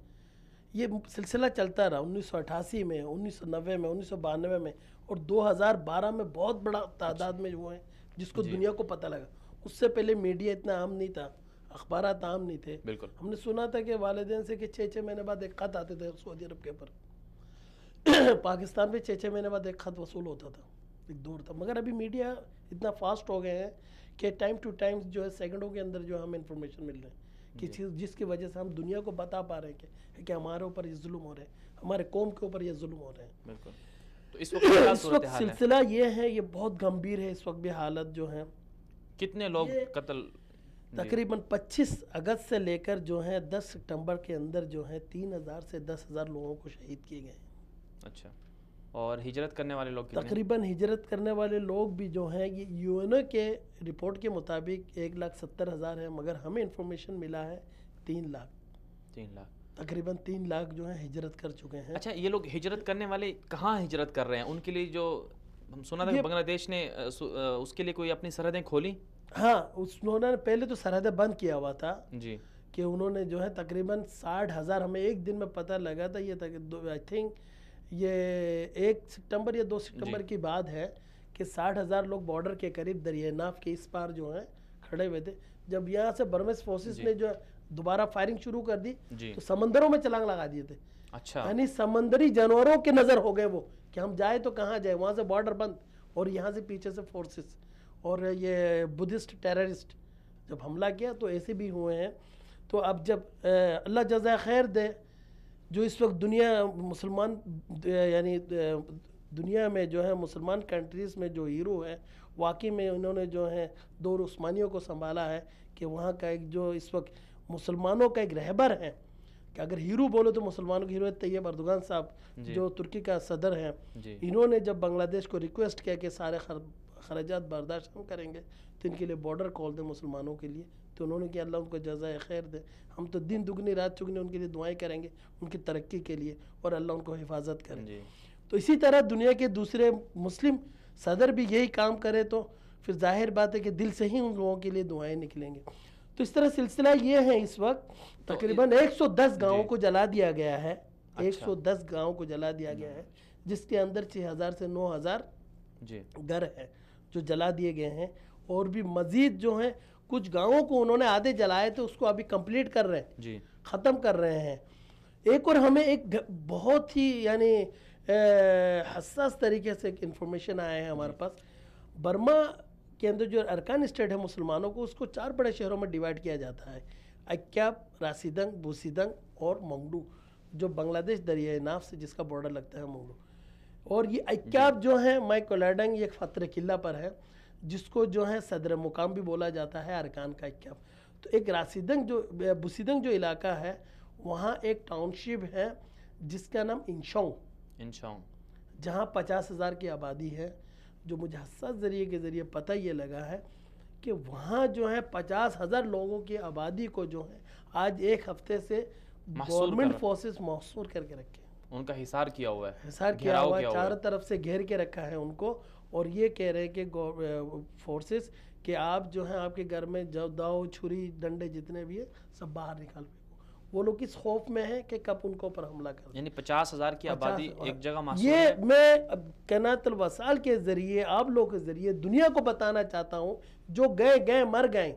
یہ سلسلہ چلتا رہا. 1988 میں, 1990 میں, 1992 میں اور 2012 میں بہت بڑا تعداد میں ہوئے ہیں جس کو دنیا کو پتہ لگا. اس سے پہلے میڈیا اتنا عام نہیں تھا, اخبارات عام نہیں تھے. بالکل. ہم نے سنا تھا کہ والدین سے کہ 6 مہینے بعد ایک خط آتے تھے سعودی عرب کے اوپر. پاکستان میں 6 مہینے بعد ایک خط وصول ہوتا تھا, ایک دور تھا. مگر ابھی میڈیا اتنا فاسٹ ہو گئے ہیں کہ ٹائم ٹو ٹائم جو ہے سیکنڈوں کے اندر جو ہم انفارمیشن مل رہے ہیں کہ جس کی وجہ سے ہم دنیا کو بتا پا رہے ہیں کہ ہمارے اوپر یہ ظلم ہو رہے ہیں, ہمارے قوم کے اوپر یہ ظلم ہو رہے ہیں. بالکل. تو اس وقت سلسلہ یہ ہے, یہ بہت گمبھیر ہے اس وقت بھی حالت جو ہیں. کتنے لوگ قتل؟ تقریباً 25 اگست سے لے کر جو ہے 10 سپٹمبر کے اندر جو ہے 3000 سے 10,000 لوگوں کو شہید کیے گئے ہیں. اچھا. اور ہجرت کرنے والے لوگ کتنے؟ تقریباً ہجرت کرنے والے لوگ بھی جو ہیں یہ یو این او کے رپورٹ کے مطابق 1,70,000 ہیں, مگر ہمیں انفارمیشن ملا ہے 3 لاکھ. تقریباً 3 لاکھ جو ہیں ہجرت کر چکے ہیں. اچھا, یہ لوگ ہجرت کرنے والے کہاں ہجرت کر رہے ہیں؟ ان کے لیے جو ہم سنا تھا کہ بنگلہ دیش نے اس کے لیے کوئی اپنی سرحدیں کھولی. ہاں, انہوں نے پہلے تو سرحدیں بند کیا ہوا تھا جی, کہ انہوں نے جو ہے تقریباً 60,000, ہمیں ایک دن میں پتہ لگا تھا, یہ آئی تھنک یہ 1 سپٹمبر یا 2 سپٹمبر کی بات ہے کہ 60,000 لوگ بارڈر کے قریب دریائے ناف کے اس پار جو ہیں کھڑے ہوئے تھے. جب یہاں سے برمیز فورسز نے جو دوبارہ فائرنگ شروع کر دی تو سمندروں میں چھلانگ لگا دیے تھے. اچھا. یعنی سمندری جانوروں کے نظر ہو گئے وہ کہ ہم جائیں تو کہاں جائیں, وہاں سے بارڈر بند اور یہاں سے پیچھے سے فورسز. اور یہ بدھسٹ ٹیررسٹ جب حملہ کیا تو ایسے بھی ہوئے ہیں. تو اب جب اللہ جزائے خیر دے, جو اس وقت دنیا مسلمان یعنی دنیا میں جو ہے مسلمان کنٹریز میں جو ہیرو ہے, واقعی میں انہوں نے جو ہے دور عثمانیوں کو سنبھالا ہے کہ وہاں کا ایک جو اس وقت مسلمانوں کا ایک رہبر ہے, کہ اگر ہیرو بولو تو مسلمانوں کے ہیرو ہے طیب اردوغان صاحب جو ترکی کا صدر ہیں. انہوں نے جب بنگلہ دیش کو ریکویسٹ کیا کہ سارے خراجات برداشت ہم کریں گے تو ان کے لیے بارڈر کھول دیں مسلمانوں کے لیے, تو انہوں نے کیا اللہ ان کو جزائے خیر دے, ہم تو دن دگنی رات چگنی ان کے لیے دعائیں کریں گے ان کی ترقی کے لیے, اور اللہ ان کو حفاظت کرے. تو اسی طرح دنیا کے دوسرے مسلم صدر بھی یہی کام کرے تو پھر ظاہر بات ہے کہ دل سے ہی ان لوگوں کے لیے دعائیں نکلیں گے. تو اس طرح سلسلہ یہ ہے. اس وقت تقریباً 110 گاؤں کو جلا دیا گیا ہے, 110 گاؤں کو جلا دیا گیا ہے, جس کے اندر 6,000 سے 9,000 گھر ہیں جو جلا دیے گئے ہیں. اور بھی مزید جو ہیں کچھ گاؤں کو انہوں نے آدھے جلائے تھے, اس کو ابھی کمپلیٹ کر رہے ہیں, ختم کر رہے ہیں. ایک اور ہمیں ایک بہت ہی یعنی حساس طریقے سے ایک انفارمیشن آیا ہے ہمارے پاس. برما کے اندر جو ارکان اسٹیٹ ہے مسلمانوں کو, اس کو 4 بڑے شہروں میں ڈیوائیڈ کیا جاتا ہے, اکیاب, راسیدنگ, بوسیدنگ اور منگلو, جو بنگلہ دیش دریائے ناف سے جس کا بارڈر لگتا ہے منگلو. اور یہ اکیاب جو ہیں مائکولیڈنگ, یہ فتر قلعہ پر ہے جس کو جو ہے صدر مقام بھی بولا جاتا ہے ارکان کا اکیاب. تو ایک راسیدنگ جو بوسیدنگ جو علاقہ ہے وہاں ایک ٹاؤن شپ ہے جس کا نام انشاؤں, جہاں 50,000 کی آبادی ہے. جو مجھے حساس ذریعے کے ذریعے پتہ یہ لگا ہے کہ وہاں جو ہے 50,000 لوگوں کی آبادی کو جو ہے آج ایک ہفتے سے گورنمنٹ فورسز محصور کر کے رکھے, ان کا حصار کیا ہوا ہے, حصار کیا ہوا ہے, چاروں طرف سے گھیر کے رکھا ہے ان کو. اور یہ کہہ رہے کہ فورسز کہ آپ جو ہیں آپ کے گھر میں جو داؤ چھری ڈنڈے جتنے بھی ہیں سب باہر نکال پھینکو. وہ لوگ اس خوف میں ہیں کہ کب ان کو اوپر حملہ کر, یعنی 50,000 کی آبادی ایک جگہ محصور ہے. ہے. یہ میں قناۃ الوصال کے ذریعے آپ لوگوں کے ذریعے دنیا کو بتانا چاہتا ہوں, جو گئے مر گئے,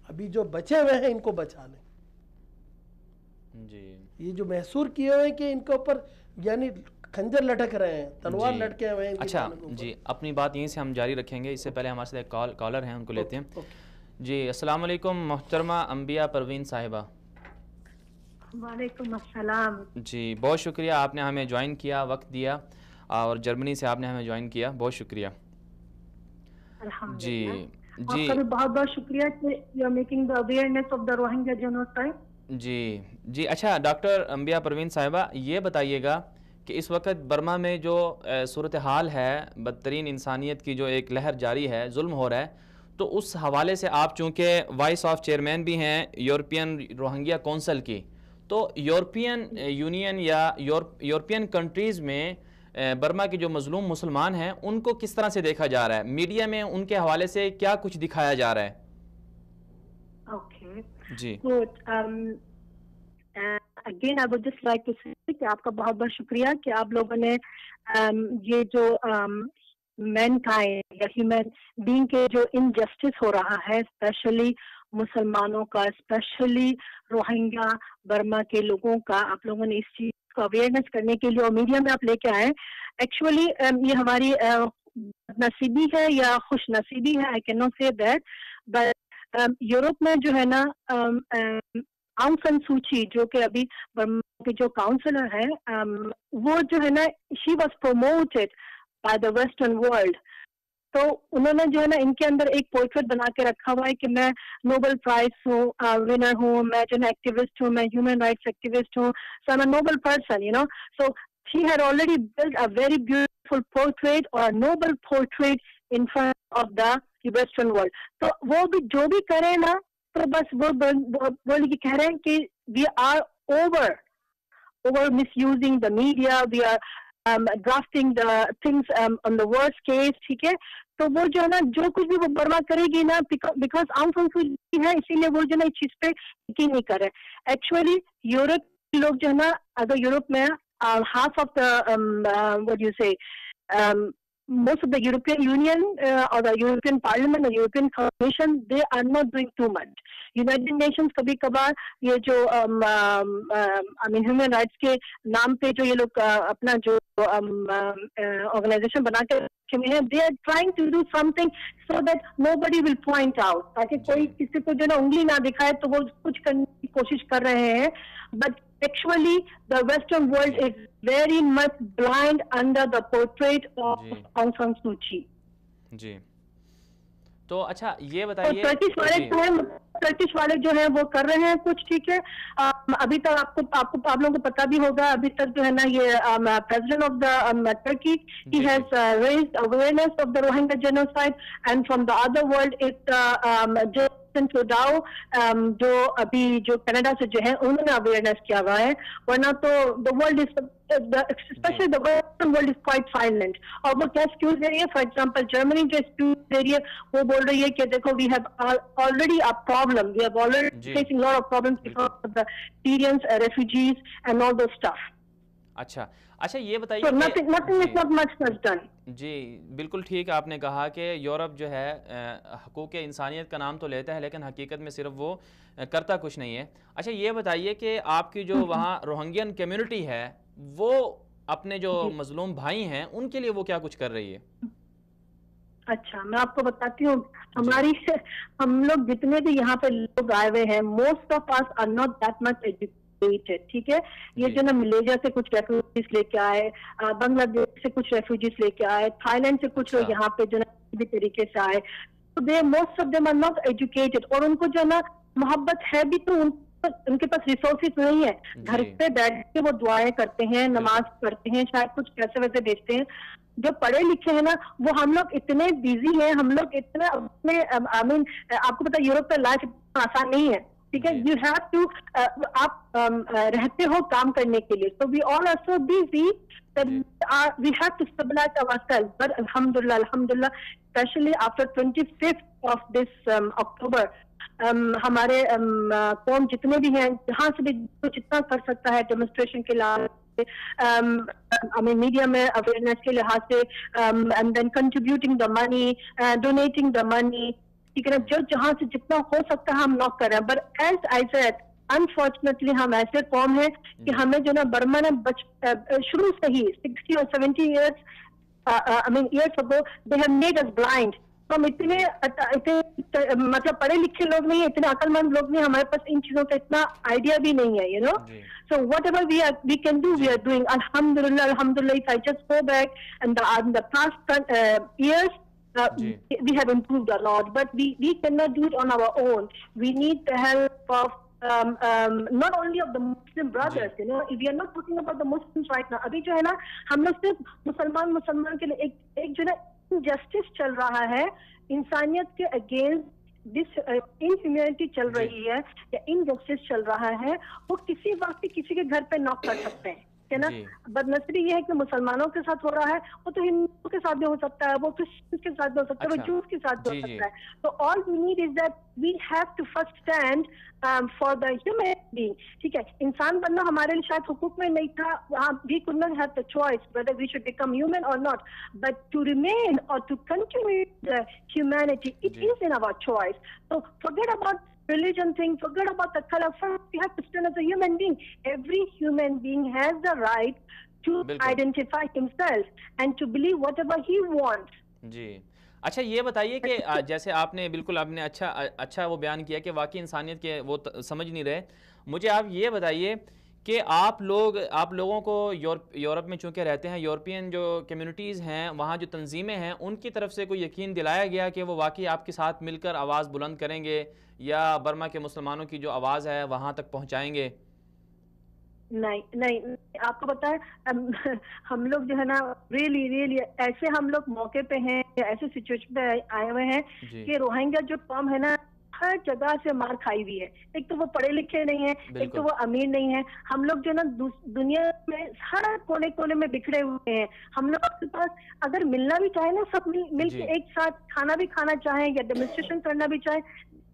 ابھی جو بچے ہوئے ہیں ان کو بچا لیں. جی یہ جو محصور کیے ہوئے ہیں کہ ان کے اوپر یعنی خنجر لٹک رہے ہیں, تلوار لٹکے ہوئے ہیں. اچھا جی, اپنی بات یہیں سے ہم جاری رکھیں گے. اس سے پہلے ہمارے ساتھ ایک کالر ہیں, ان کو لیتے ہیں. جی السلام علیکم محترمہ انبیاء پروین صاحبہ. وعلیکم السلام. جی بہت شکریہ, آپ نے ہمیں جوائن کیا, وقت دیا, اور جرمنی سے آپ نے ہمیں جوائن کیا, بہت شکریہ. جی آپ کا بھی بہت بہت شکریہ کہ you are making the awareness of the Rohingya genocide. جی اچھا ڈاکٹر انبیاء پروین صاحبہ, یہ بتائیے گا کہ اس وقت برما میں جو صورتحال ہے, بدترین انسانیت کی جو ایک لہر جاری ہے, ظلم ہو رہا ہے, تو اس حوالے سے آپ چونکہ وائس آف چیئرمین بھی ہیں یورپین روہنگیا کونسل کی, تو یورپین یونین یا یورپین کنٹریز میں برما کے جو مظلوم مسلمان ہیں ان کو کس طرح سے دیکھا جا رہا ہے؟ میڈیا میں ان کے حوالے سے کیا کچھ دکھایا جا رہا ہے؟ اوکے جی good. Again I would just like to say کہ آپ کا بہت بہت شکریہ کہ آپ لوگوں نے یہ جو مین کائنڈ یا ہیومن بینگ کے جو انجسٹس ہو رہا ہے اسپیشلی مسلمانوں کا, اسپیشلی روہنگیا برما کے لوگوں کا, آپ لوگوں نے اس چیز کو اویئرنیس کرنے کے لیے اور میڈیا میں آپ لے کے آئے. ایکچولی یہ ہماری نصیبی ہے یا خوش نصیبی ہے, آئی کین ناٹ سے دیٹ, بٹ یورپ میں جو ہے نا آنگ سان سوچی جو کہ ابھی برما کے جو کاؤنسلر ہے وہ جو ہے نا she was promoted by the western world. تو انہوں نے جو ہے نا ان کے اندر ایک پورٹریٹ بنا کے رکھا ہوا ہے کہ میں نوبل پرائز ہوں, ونر ہوں, میں جو ہے ایکٹیوسٹ ہوں, میں ہیومن رائٹس ایکٹیوسٹ ہوں, so I am a noble person, you know. So she had already built a very beautiful portrait or a noble portrait in front of the Western world. تو وہ بھی جو بھی کرے نا تو بس وہ یہ کہہ رہے ہیں کہ we are over misusing the media, we are drafting the things on the worst case, ٹھیک ہے. تو وہ جو ہے نا جو کچھ بھی وہ برما کرے گی نا بیکاز آنگ سان سوچی ہے اسی لیے وہ جو ہے نا اس چیز پہ یقین نہیں کر رہے. ایکچولی یورپ کے لوگ جو ہے نا اگر یورپ میں half of the what do you say most of the European Union or the European Parliament or European Commission, they are not doing too much. United Nations کبھی کبھار یہ جو I mean human rights کے نام پہ جو یہ لوگ اپنا جو organization بنا کے رکھے ہوئے ہیں, they are trying to do something so that nobody will point out, تاکہ کوئی کسی کو جو نا انگلی نہ دکھائے تو وہ کچھ کرنے کی کوشش کر رہے ہیں. But actually the Western world is very much blind under the portrait of Aung San Suu Kyi. جی تو اچھا یہ بتائیے, ٹرکش والے جو ہیں وہ کر رہے ہیں کچھ, ٹھیک ہے. ابھی تک آپ لوگوں کو پتا بھی ہوگا, ابھی تک جو ہے نا یہ president of the Turkey, he has raised awareness of the Rohingya genocide, and from the other world it ٹروڈاؤ جو ابھی جو کینیڈا سے جو ہے انہوں نے اویئرنیس کیا ہوا ہے, ورنہ تو the world is especially the western world is quite silent. اور وہ کیا ایکسکیوز دے رہی ہے, فار ایگزامپل جرمنی جو ایکسکیوز دے رہی ہے وہ بول رہی ہے کہ دیکھو we have already a problem, we have already facing a lot of problems because of the Syrians, refugees and all those stuff. اچھا یہ بتائیے, nothing is not much done. جی بالکل ٹھیک آپ نے کہا کہ یورپ جو ہے حقوق انسانیت کا نام تو لیتا ہے لیکن حقیقت میں صرف وہ کرتا کچھ نہیں ہے. اچھا یہ بتائیے کہ آپ کی جو وہاں روہنگین کمیونٹی ہے وہ اپنے جو مظلوم بھائی ہیں ان کے لیے وہ کیا کچھ کر رہی ہے؟ اچھا میں آپ کو بتاتی ہوں, ہم لوگ جتنے بھی یہاں پہ لوگ آئے ہوئے ہیں, most of us are not that much educated, ٹھیک ہے. یہ جو نا ملیشیا سے کچھ ریفیوجیز لے کے آئے, بنگلہ دیش سے کچھ ریفیوجیز لے کے آئے, تھائی لینڈ سے کچھ لوگ یہاں پہ جو نا کسی طریقے سے آئے. تو they most of them are not educated, اور ان کو جو نا محبت ہے بھی تو ان کے پاس ریسورسز نہیں ہے. گھر پہ بیٹھ کے وہ دعائیں کرتے ہیں, نماز پڑھتے ہیں, شاید کچھ پیسے ویسے بھیجتے ہیں. جو پڑھے لکھے ہیں نا وہ ہم لوگ اتنے بیزی ہیں, ہم لوگ اتنے اپنے آئی مین آپ کو پتا یورپ کا لائف آسان نہیں ہے, ٹھیک ہے. یو ہیو ٹو آپ رہتے ہو کام کرنے کے لیے, so we all are so busy that we have to stabilize ourselves. But alhamdulillah especially after 25th of this October ہمارے قوم جتنے بھی ہیں جہاں سے بھی جتنا کر سکتا ہے ڈیمونسٹریشن کے لحاظ سے, میڈیا میں اویئرنیس کے لحاظ سے, and then contributing the money, donating the money, ٹھیک ہے نا, جو جہاں سے جتنا ہو سکتا ہے ہم ناک کر رہے ہیں. But as I said unfortunately ہم ایسے قوم ہے کہ ہمیں جو نا برما نے شروع سے ہی 60 اور 70 years years ago they have made us blind. تو ہم اتنے مطلب پڑھے لکھے لوگ نہیں ہیں, اتنے عقل مند لوگ نہیں, ہمارے پاس ان چیزوں کا اتنا آئیڈیا بھی نہیں ہے, you know. So whatever we can do, we are doing. Alhamdulillah, if I just go back and the past years, we have improved a lot, but we cannot do it on our own. We need the help of not only of the Muslim brothers, you know. If we are not talking about the Muslims right now, abhi jo hai na hum log sirf مسلمان کے لیے ایک جو نا injustice چل رہا ہے, انسانیت کے اگینسٹ دس انہیومینٹی چل رہی ہے یا انجسٹس چل رہا ہے, وہ کسی وقت کسی کے گھر پہ ناک کر سکتے ہیں, ہے نا. بدنصیبی یہ ہے کہ مسلمانوں کے ساتھ ہو رہا ہے, وہ تو ہندوؤں کے ساتھ بھی ہو سکتا ہے, وہ کرسچن کے ساتھ بھی ہو سکتا ہے, وہ جوز کے ساتھ بھی ہو سکتا ہے. تو all we need is that we have to first stand for the human being. ٹھیک ہے, انسان بننا ہمارے لیے شاید حقوق میں نہیں تھا, وی could not have the choice whether we should become human or not, but to remain or to continue the humanity, it is in our choice. So forget about religion thing, forget about the color. First, we have to stand as a human being. Every human being has the right to identify himself and to believe whatever he wants. جی اچھا, یہ بتائیے کہ جیسے آپ نے بالکل آپ نے اچھا وہ بیان کیا کہ واقعی انسانیت کے وہ سمجھ نہیں رہے. مجھے آپ یہ بتائیے کہ آپ لوگوں کو یورپ میں چونکہ رہتے ہیں, یورپین جو کمیونٹیز ہیں وہاں جو تنظیمیں ہیں, ان کی طرف سے کوئی یقین دلایا گیا کہ وہ واقعی آپ کے ساتھ مل کر آواز بلند کریں گے یا برما کے مسلمانوں کی جو آواز ہے وہاں تک پہنچائیں گے؟ نہیں, آپ کو پتا ہے ہم لوگ جو ہے نا ریئلی ایسے ہم لوگ موقع پہ ہیں, ایسے سچویشن پہ آئے ہوئے ہیں کہ روہنگیا جو قوم ہے نا ہر جگہ سے مار کھائی ہوئی ہے. ایک تو وہ پڑھے لکھے نہیں ہیں, ایک تو وہ امیر نہیں ہے. ہم لوگ جو ہے نا دنیا میں ہر کونے کونے میں بکھرے ہوئے ہیں. ہم لوگ کے پاس اگر ملنا بھی چاہے نا, سب مل کے ایک ساتھ کھانا بھی کھانا چاہیں یا ڈیمونسٹریشن کرنا بھی چاہیں,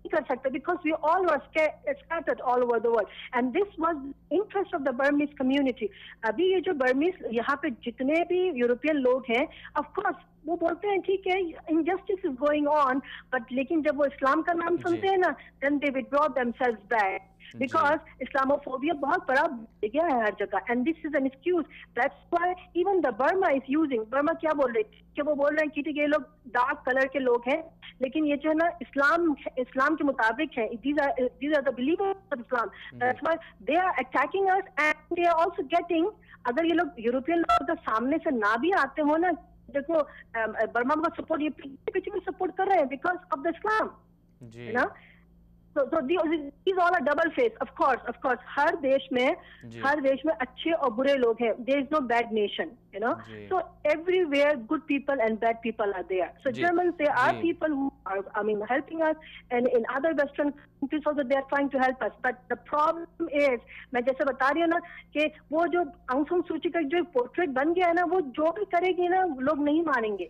نہیں کر سکتے, because we all were scattered all over the world, and this was interest of the Burmese community. ابھی یہ جو برمیز یہاں پہ جتنے بھی یورپین لوگ ہیں, of course وہ بولتے ہیں ٹھیک ہے injustice is going on, but لیکن جب وہ اسلام کا نام سنتے ہیں نا, then they withdraw themselves back. Because Islamophobia بہت بڑا گیا ہے ہر جگہ, and this is an excuse. That's why even the Burma is using. Burma کیا بول رہے ہیں کہ وہ بول رہے ہیں کہ یہ لوگ ڈارک کلر کے لوگ ہیں, لیکن یہ جو ہے نا اسلام کے مطابق ہے. These are the believers of Islam. That's why they are attacking us, and they are also getting. اگر یہ لوگ یورپین لوگ کا سامنے سے نہ بھی آتے ہو نا, دیکھو برما کا سپورٹ یہ پیچھے بھی سپورٹ کر رہے ہیں because of the Islam. جی نا, so these all are double face. Of course ہر دیش میں اچھے اور برے لوگ ہیں. There is no bad nation, you know. So everywhere good people and bad people are there. So Germans, there are people who are helping us, and in other western countries also they are trying to help us. But the problem is, میں جیسے بتا رہی ہوں نا کہ وہ جو آنگ سان سوچی کا جو پورٹریٹ بن گیا ہے نا, وہ جو بھی کرے گی نا لوگ نہیں مانیں گے.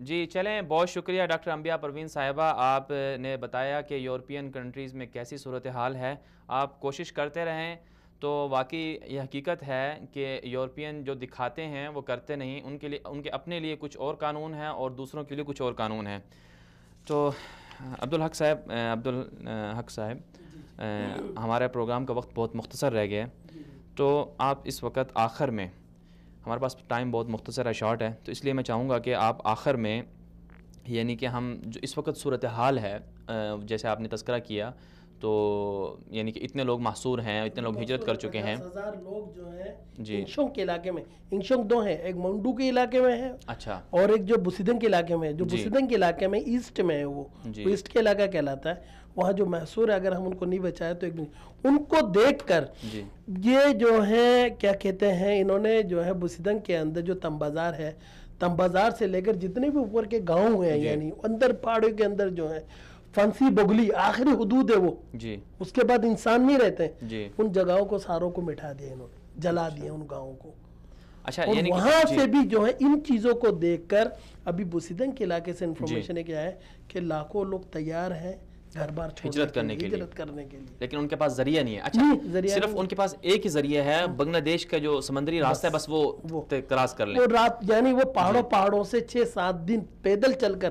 جی چلیں, بہت شکریہ ڈاکٹر انبیاء پروین صاحبہ, آپ نے بتایا کہ یورپین کنٹریز میں کیسی صورتحال ہے. آپ کوشش کرتے رہیں, تو واقعی یہ حقیقت ہے کہ یورپین جو دکھاتے ہیں وہ کرتے نہیں. ان کے اپنے لیے کچھ اور قانون ہیں اور دوسروں کے لیے کچھ اور قانون ہیں. تو عبدالحق صاحب ہمارے پروگرام کا وقت بہت مختصر رہ گیا ہے, تو آپ اس وقت آخر میں, ہمارے پاس ٹائم بہت مختصر ہے, شارٹ ہے, تو اس لیے میں چاہوں گا کہ آپ آخر میں, یعنی کہ ہم جو اس وقت صورتحال ہے جیسے آپ نے تذکرہ کیا, تو یعنی کہ اتنے لوگ محصور ہیں, اتنے لوگ ہجرت کر چکے ہیں. 50,000 لوگ جو ہیں انشونگ کے علاقے میں, انشونگ دو ہیں, ایک مونڈو کے علاقے میں ہے, اچھا, اور ایک جو بسیدنگ کے علاقے میں ہے. جو بسیدنگ کے علاقے میں ایسٹ میں ہے, وہ ایسٹ کے علاقہ کہلاتا ہے. وہاں جو محصور ہے, اگر ہم ان کو نہیں بچائے تو ان کو دیکھ کر یہ جو ہے کیا کہتے ہیں, انہوں نے جو ہے بسیدنگ کے اندر جو تمبازار ہے, تمبازار سے لے کر جتنے بھی اوپر کے گاؤں ہیں, یعنی اندر پہاڑوں کے اندر جو ہے فنسی بگلی آخری حدود ہے وہ, اس کے بعد انسان نہیں رہتے, ان جگہوں کو ساروں کو مٹھا دیا انہوں نے, جلا دیا ان گاؤں کو. اچھا, اور وہاں سے بھی جو ہے ان چیزوں کو دیکھ کر ابھی بسیدنگ کے علاقے سے انفارمیشن کیا ہے کہ لاکھوں لوگ تیار ہیں گھر بار ہجرت کرنے کے لیے, لیکن ان کے پاس ذریعہ نہیں ہے. اچھا, صرف ان کے پاس ایک ہی ذریعہ ہے, بنگلہ دیش کا جو سمندری راستہ ہے, بس وہ کراس کر لیں. وہ رات, یعنی وہ پہاڑوں سے 6-7 دن پیدل چل کر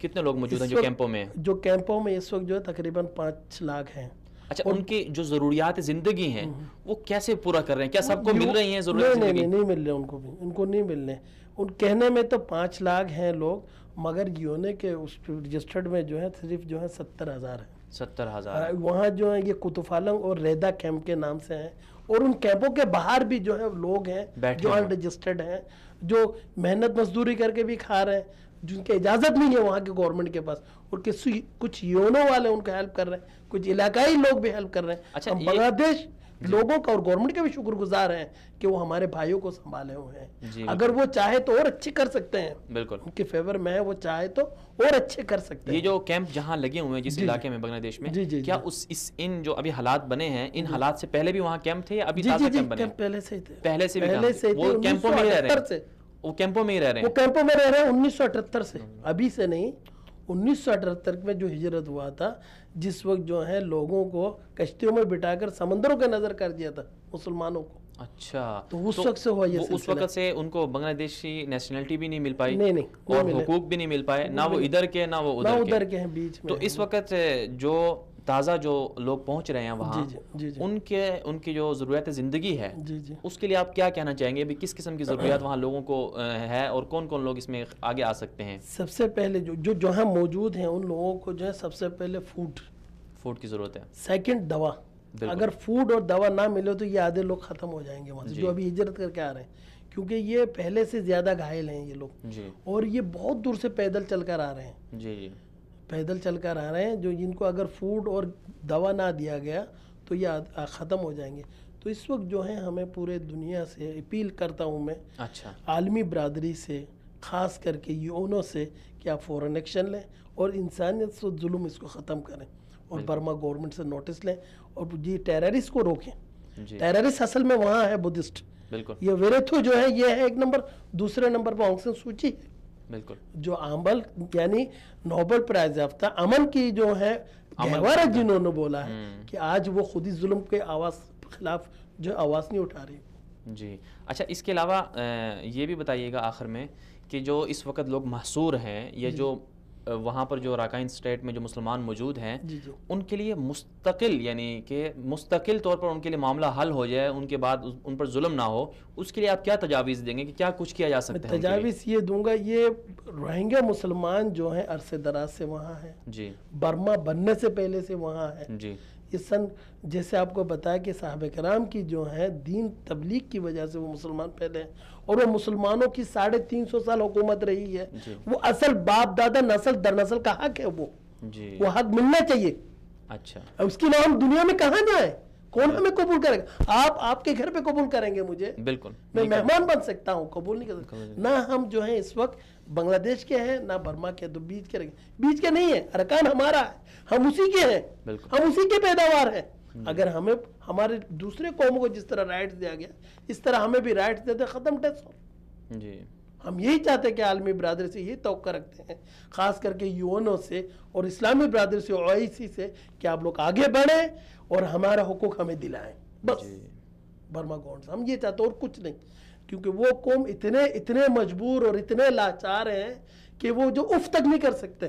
کتنے لوگ موجود ہیں اس جو وقت کیمپوں میں ہیں؟ ہیں۔ جو کیمپوں میں اس وقت جو ہے تقریباً 5 لاکھ ہیں۔ اچھا ان کی جو ضروریات زندگی ہیں وہ کیسے پورا کر رہے ہیں؟ کیا سب کو مل رہی ہیں ضروریات نہیں زندگی؟ نہیں مل رہے ان کو بھی، ان کو نہیں مل رہے۔ ان کہنے میں تو 5 لاکھ ہیں لوگ، مگر یونو کے اس رجسٹرڈ میں جو ہے صرف جو ہے 70,000 ہیں۔ 70,000 وہاں جو ہے یہ کتفالنگ اور ریدا کیمپ کے نام سے ہیں، اور ان کیمپوں کے باہر بھی جو ہے لوگ ہیں بیٹھے جو ہوئے۔ ان رجسٹرڈ ہیں، جو محنت مزدوری کر کے بھی کھا رہے ہیں، جن کی اجازت نہیں ہے وہاں کے گورنمنٹ کے پاس، اور کچھ یونو والے ان کو ہیلپ کر رہے ہیں، کچھ علاقائی لوگ بھی ہیلپ کر رہے ہیں۔ اچھا، ہم یہ- بنگلہ دیش لوگوں کا اور گورنمنٹ کے بھی شکر گزار ہیں کہ وہ ہمارے بھائیوں کو سنبھالے ہوئے جی، ہیں۔ اگر وہ چاہے تو اور اچھے کر سکتے ہیں، بالکل۔ ان کے فیور میں ہے، وہ چاہے تو اور اچھے کر سکتے یہ ہیں۔ جو کیمپ جہاں لگے ہوئے ہیں جس جی، علاقے میں بنگلہ دیش میں، جی، جی، کیا جی۔ ان جو ابھی حالات بنے ہیں ان حالات سے پہلے بھی وہاں کیمپ تھے یا ابھی جی تازہ جی جی کیمپ بنے کیمپ پہلے سے ہی تھے، پہلے سے بھی پہلے سے ہی تھے، وہ کیمپوں میں ہی رہ رہے 1978 سے ہیں؟ وہ کیمپوں میں ہی رہ رہے وہ ہیں؟ کیمپوں میں رہ رہے ہیں 1978 سے، ابھی سے نہیں۔ 1978 میں جو ہجرت ہوا تھا، جس وقت جو ہے لوگوں کو کشتیوں میں بٹھا کر سمندروں کے نظر کر دیا تھا مسلمانوں کو، اچھا تو اس وقت سے ہوا یہ وہ اس سلسلہ۔ وقت سے ان کو بنگلہ دیشی نیشنلٹی بھی نہیں مل پائی نہیں اور ملے، حقوق بھی نہیں مل پائے، نہ وہ ادھر کے نہ وہ نہ ادھر ادھر کے۔ کے ہیں بیچ میں۔ تو اس وقت جو تازہ جو لوگ پہنچ رہے ہیں وہاں، جی جی جی ان کی جو ضروریات زندگی ہے جی جی اس کے لیے آپ کیا کہنا چاہیں گے؟ بھی کس قسم کی ضروریات وہاں لوگوں کو ہے اور کون کون لوگ اس میں آگے آ سکتے ہیں؟ سب سے پہلے جو ہم موجود ہیں ان لوگوں کو جو ہے سب سے پہلے فوڈ کی ضرورت ہے، سیکنڈ دوا۔ بالکل۔ اگر فوڈ اور دوا نہ ملے تو یہ آدھے لوگ ختم ہو جائیں گے وہاں سے، جی۔ جو ابھی ہجرت کر کے آ رہے ہیں، کیونکہ یہ پہلے سے زیادہ گھائل ہیں یہ لوگ، جی اور یہ بہت دور سے پیدل چل کر آ رہے ہیں، جی جی پیدل چل کر آ رہے ہیں، جو جن کو اگر فوڈ اور دوا نہ دیا گیا تو یہ ختم ہو جائیں گے۔ تو اس وقت جو ہے ہمیں پورے دنیا سے اپیل کرتا ہوں میں، اچھا عالمی برادری سے، خاص کر کے یونو سے، کہ آپ فوراً ایکشن لیں اور انسانیت سے ظلم اس کو ختم کریں، اور برما گورنمنٹ سے نوٹس لیں اور یہ ٹیررسٹ کو روکیں۔ جی ٹیررسٹ اصل میں وہاں ہے بدھسٹ، بالکل یہ ویریتھو جو ہے یہ ہے 1 نمبر، دوسرے نمبر پر آنگ سان سوچی ہے بالکل جو عامل یعنی نوبل پرائز یافتہ امن کی جو ہے گہوارہ، جنہوں نے بولا ہے کہ آج وہ خود ہی ظلم کے آواز خلاف جو آواز نہیں اٹھا رہی۔ جی اچھا، اس کے علاوہ یہ بھی بتائیے گا آخر میں کہ جو اس وقت لوگ محصور ہیں یا جو وہاں پر جو راکائن اسٹیٹ میں جو مسلمان موجود ہیں جی جی ان کے لیے مستقل، یعنی کہ مستقل طور پر ان کے لیے معاملہ حل ہو جائے، ان کے بعد ان پر ظلم نہ ہو، اس کے لیے آپ کیا تجاویز دیں گے کہ کیا کچھ کیا جا سکتا ہے؟ تجاویز یہ دوں گا، یہ روہنگیا مسلمان جو ہیں عرصے دراز سے وہاں ہیں، جی برما بننے سے پہلے سے وہاں ہیں۔ جی یہ جیسے آپ کو بتایا کہ صحابہ کرام کی جو ہے دین تبلیغ کی وجہ سے وہ مسلمان پہلے ہیں، اور وہ مسلمانوں کی 350 سال حکومت رہی ہے، جی وہ اصل باپ دادا نسل در نسل کا حق ہے، جی وہ حق ملنا چاہیے۔ اچھا اس کی نام دنیا میں کہاں جائے، کون ہمیں قبول کرے گا؟ آپ کے گھر پہ قبول کریں گے مجھے، بالکل میں مہمان بن سکتا ہوں، قبول نہیں کر سکتا۔ نہ ہم جو ہیں اس وقت بنگلہ دیش کے ہیں نہ برما کے، تو بیچ کے رہیں گے، بیچ کے نہیں ہے، ارکان ہمارا ہے، ہم اسی کے ہیں، بالکل ہم اسی کے پیداوار ہیں۔ اگر ہمیں ہمارے دوسرے قوموں کو جس طرح رائٹس دیا گیا اس طرح ہمیں بھی رائٹس دیتے، ختم ٹیکس۔ جی ہم یہی چاہتے ہیں کہ عالمی برادری سے یہی توقع رکھتے ہیں، خاص کر کے یونو سے اور اسلامی برادری سے، OIC سے، کہ آپ لوگ آگے بڑھیں اور ہمارا حقوق ہمیں دلائیں، بس برما گورنمنٹ سے ہم یہ چاہتے ہیں اور کچھ نہیں، کیونکہ وہ قوم اتنے مجبور اور اتنے لاچار ہیں کہ وہ جو اف تک نہیں کر سکتے،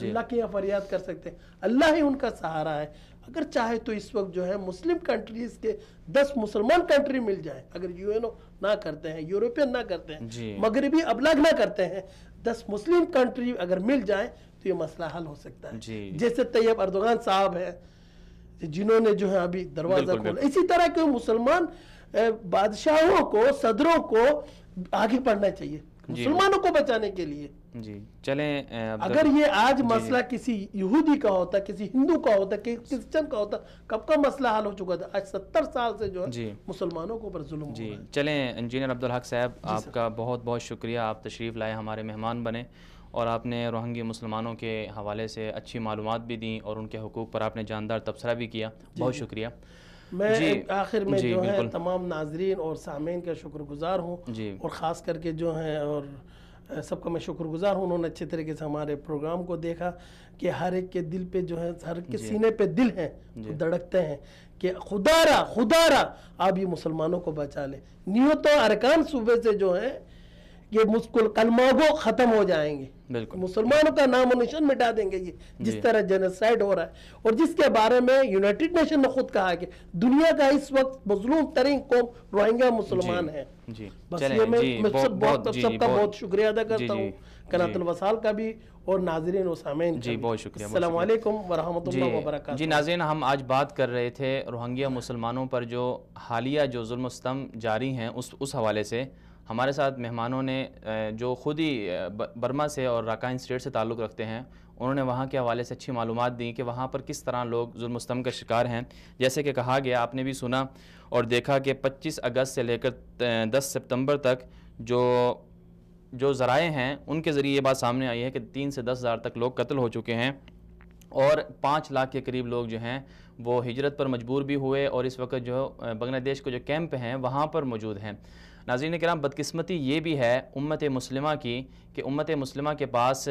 اللہ کی یہاں فریاد کر سکتے، اللہ ہی ان کا سہارا ہے۔ اگر چاہے تو اس وقت جو ہے مسلم کنٹریز کے 10 مسلمان کنٹری مل جائیں، اگر یونو نہ کرتے ہیں، یوروپین نہ کرتے ہیں، مغربی ابلاغ نہ کرتے ہیں، 10 مسلم کنٹری اگر مل جائیں تو یہ مسئلہ حل ہو سکتا ہے۔ جیسے طیب اردوغان صاحب ہیں جنہوں نے جو ہے ابھی دروازہ کھولا، اسی طرح کے مسلمان بادشاہوں کو، صدروں کو آگے بڑھنا چاہیے مسلمانوں کو بچانے کے لیے۔ جی چلیں، اگر یہ آج مسئلہ کسی یہودی کا ہوتا، کسی ہندو کا ہوتا، کسی کرسچن کا ہوتا، کب کا مسئلہ حل ہو چکا تھا۔ آج 70 سال سے جو ہے مسلمانوں کو پر ظلم ہو رہا ہے۔ چلیں انجینئر عبدالحق صاحب، آپ کا بہت بہت شکریہ، آپ تشریف لائے، ہمارے مہمان بنے، اور آپ نے روہنگی مسلمانوں کے حوالے سے اچھی معلومات بھی دیں اور ان کے حقوق پر آپ نے جاندار تبصرہ بھی کیا، بہت شکریہ۔ میں آخر میں جو ہے تمام ناظرین اور سامعین کا شکر گزار ہوں، اور خاص کر کے جو ہیں اور سب کا میں شکر گزار ہوں، انہوں نے اچھے طریقے سے ہمارے پروگرام کو دیکھا کہ ہر ایک کے دل پہ جو ہے، ہر ایک کے سینے پہ دل ہیں، دھڑکتے ہیں کہ خدا را آپ یہ مسلمانوں کو بچا لیں، نیت و ارکان صوبے سے جو ہیں یہ مسکل کلمہ گو ختم ہو جائیں گے، مسلمانوں کا نام و نشان مٹا دیں گے یہ جس طرح جینوسائیڈ ہو رہا ہے، اور جس کے بارے میں یونائٹڈ نیشن نے خود کہا کہ دنیا کا اس وقت مظلوم ترین قوم روہنگیا مسلمان ہیں۔ بس یہ میں سب کا بہت شکریہ ادا کرتا ہوں، قناۃ الوصال کا بھی اور ناظرین و سامعین کا بھی۔ بہت شکریہ۔ السلام علیکم ورحمۃ اللہ وبرکاتہ۔ جی ناظرین، ہم آج بات کر رہے تھے روہنگیا مسلمانوں پر جو حالیہ جو ظلم و ستم جاری ہیں اس حوالے سے۔ ہمارے ساتھ مہمانوں نے جو خود ہی برما سے اور راکائن اسٹیٹ سے تعلق رکھتے ہیں، انہوں نے وہاں کے حوالے سے اچھی معلومات دی کہ وہاں پر کس طرح لوگ ظلم و ستم کا شکار ہیں۔ جیسے کہ کہا گیا، آپ نے بھی سنا اور دیکھا کہ 25 اگست سے لے کر 10 سپتمبر تک جو ذرائع ہیں ان کے ذریعے یہ بات سامنے آئی ہے کہ 3 سے 10 ہزار تک لوگ قتل ہو چکے ہیں، اور 5 لاکھ کے قریب لوگ جو ہیں وہ ہجرت پر مجبور بھی ہوئے، اور اس وقت جو بنگلہ دیش کے جو کیمپ ہیں وہاں پر موجود ہیں۔ ناظرین کرام، بدقسمتی یہ بھی ہے امت مسلمہ کی کہ امت مسلمہ کے پاس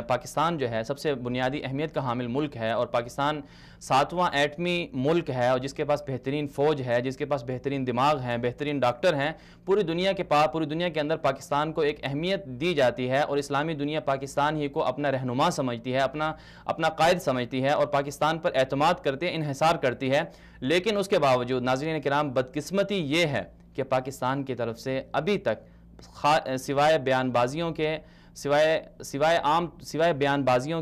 پاکستان جو ہے سب سے بنیادی اہمیت کا حامل ملک ہے، اور پاکستان 7واں ایٹمی ملک ہے، اور جس کے پاس بہترین فوج ہے، جس کے پاس بہترین دماغ ہیں، بہترین ڈاکٹر ہیں۔ پوری دنیا کے اندر پاکستان کو ایک اہمیت دی جاتی ہے، اور اسلامی دنیا پاکستان ہی کو اپنا رہنما سمجھتی ہے، اپنا قائد سمجھتی ہے، اور پاکستان پر اعتماد کرتے انحصار کرتی ہے۔ لیکن اس کے باوجود ناظرین کرام، بدقسمتی یہ ہے کہ پاکستان کی طرف سے ابھی تک سوائے بیان بازیوں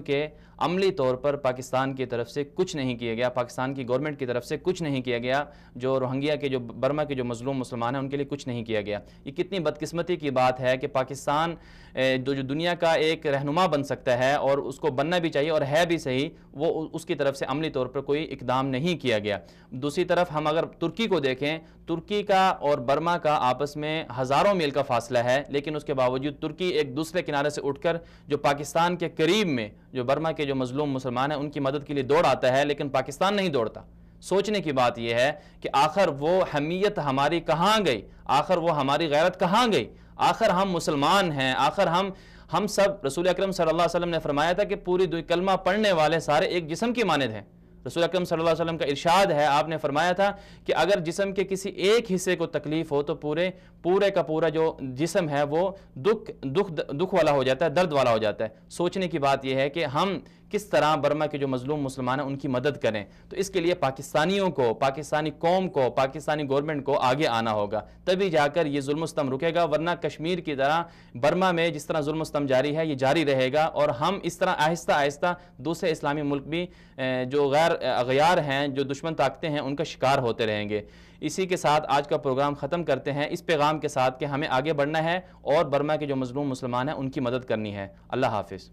کے عملی طور پر پاکستان کی طرف سے کچھ نہیں کیا گیا، پاکستان کی گورنمنٹ کی طرف سے کچھ نہیں کیا گیا، جو روہنگیا کے جو برما کے جو مظلوم مسلمان ہیں ان کے لیے کچھ نہیں کیا گیا۔ یہ کتنی بدقسمتی کی بات ہے کہ پاکستان جو دنیا کا ایک رہنما بن سکتا ہے، اور اس کو بننا بھی چاہیے اور ہے بھی صحیح، وہ اس کی طرف سے عملی طور پر کوئی اقدام نہیں کیا گیا۔ دوسری طرف ہم اگر ترکی کو دیکھیں، ترکی کا اور برما کا آپس میں ہزاروں میل کا فاصلہ ہے، لیکن اس کے باوجود ترکی ایک دوسرے کنارے سے اٹھ کر جو پاکستان کے قریب میں جو برما کے جو مظلوم مسلمان ہیں ان کی مدد کے لیے دوڑ آتا ہے، لیکن پاکستان نہیں دوڑتا۔ سوچنے کی بات یہ ہے کہ آخر وہ حمیت ہماری کہاں گئی، آخر وہ ہماری غیرت کہاں گئی، آخر ہم مسلمان ہیں، آخر ہم سب، رسول اکرم صلی اللہ علیہ وسلم نے فرمایا تھا کہ پوری کلمہ پڑھنے والے سارے ایک جسم کی مانند ہیں۔ رسول اکرم صلی اللہ علیہ وسلم کا ارشاد ہے، آپ نے فرمایا تھا کہ اگر جسم کے کسی ایک حصے کو تکلیف ہو تو پورے کا پورا جو جسم ہے وہ دکھ والا ہو جاتا ہے، درد والا ہو جاتا ہے۔ سوچنے کی بات یہ ہے کہ ہم کس طرح برما کے جو مظلوم مسلمان ہیں ان کی مدد کریں، تو اس کے لیے پاکستانیوں کو، پاکستانی قوم کو، پاکستانی گورنمنٹ کو آگے آنا ہوگا، تبھی جا کر یہ ظلم و ستم رکے گا، ورنہ کشمیر کی طرح برما میں جس طرح ظلم و ستم جاری ہے یہ جاری رہے گا، اور ہم اس طرح آہستہ آہستہ دوسرے اسلامی ملک بھی جو غیر اغیار ہیں، جو دشمن طاقتیں ہیں، ان کا شکار ہوتے رہیں گے۔ اسی کے ساتھ آج کا پروگرام ختم کرتے ہیں اس پیغام کے ساتھ کہ ہمیں آگے بڑھنا ہے اور برما کے جو مظلوم مسلمان ہیں ان کی مدد کرنی ہے۔ اللہ حافظ۔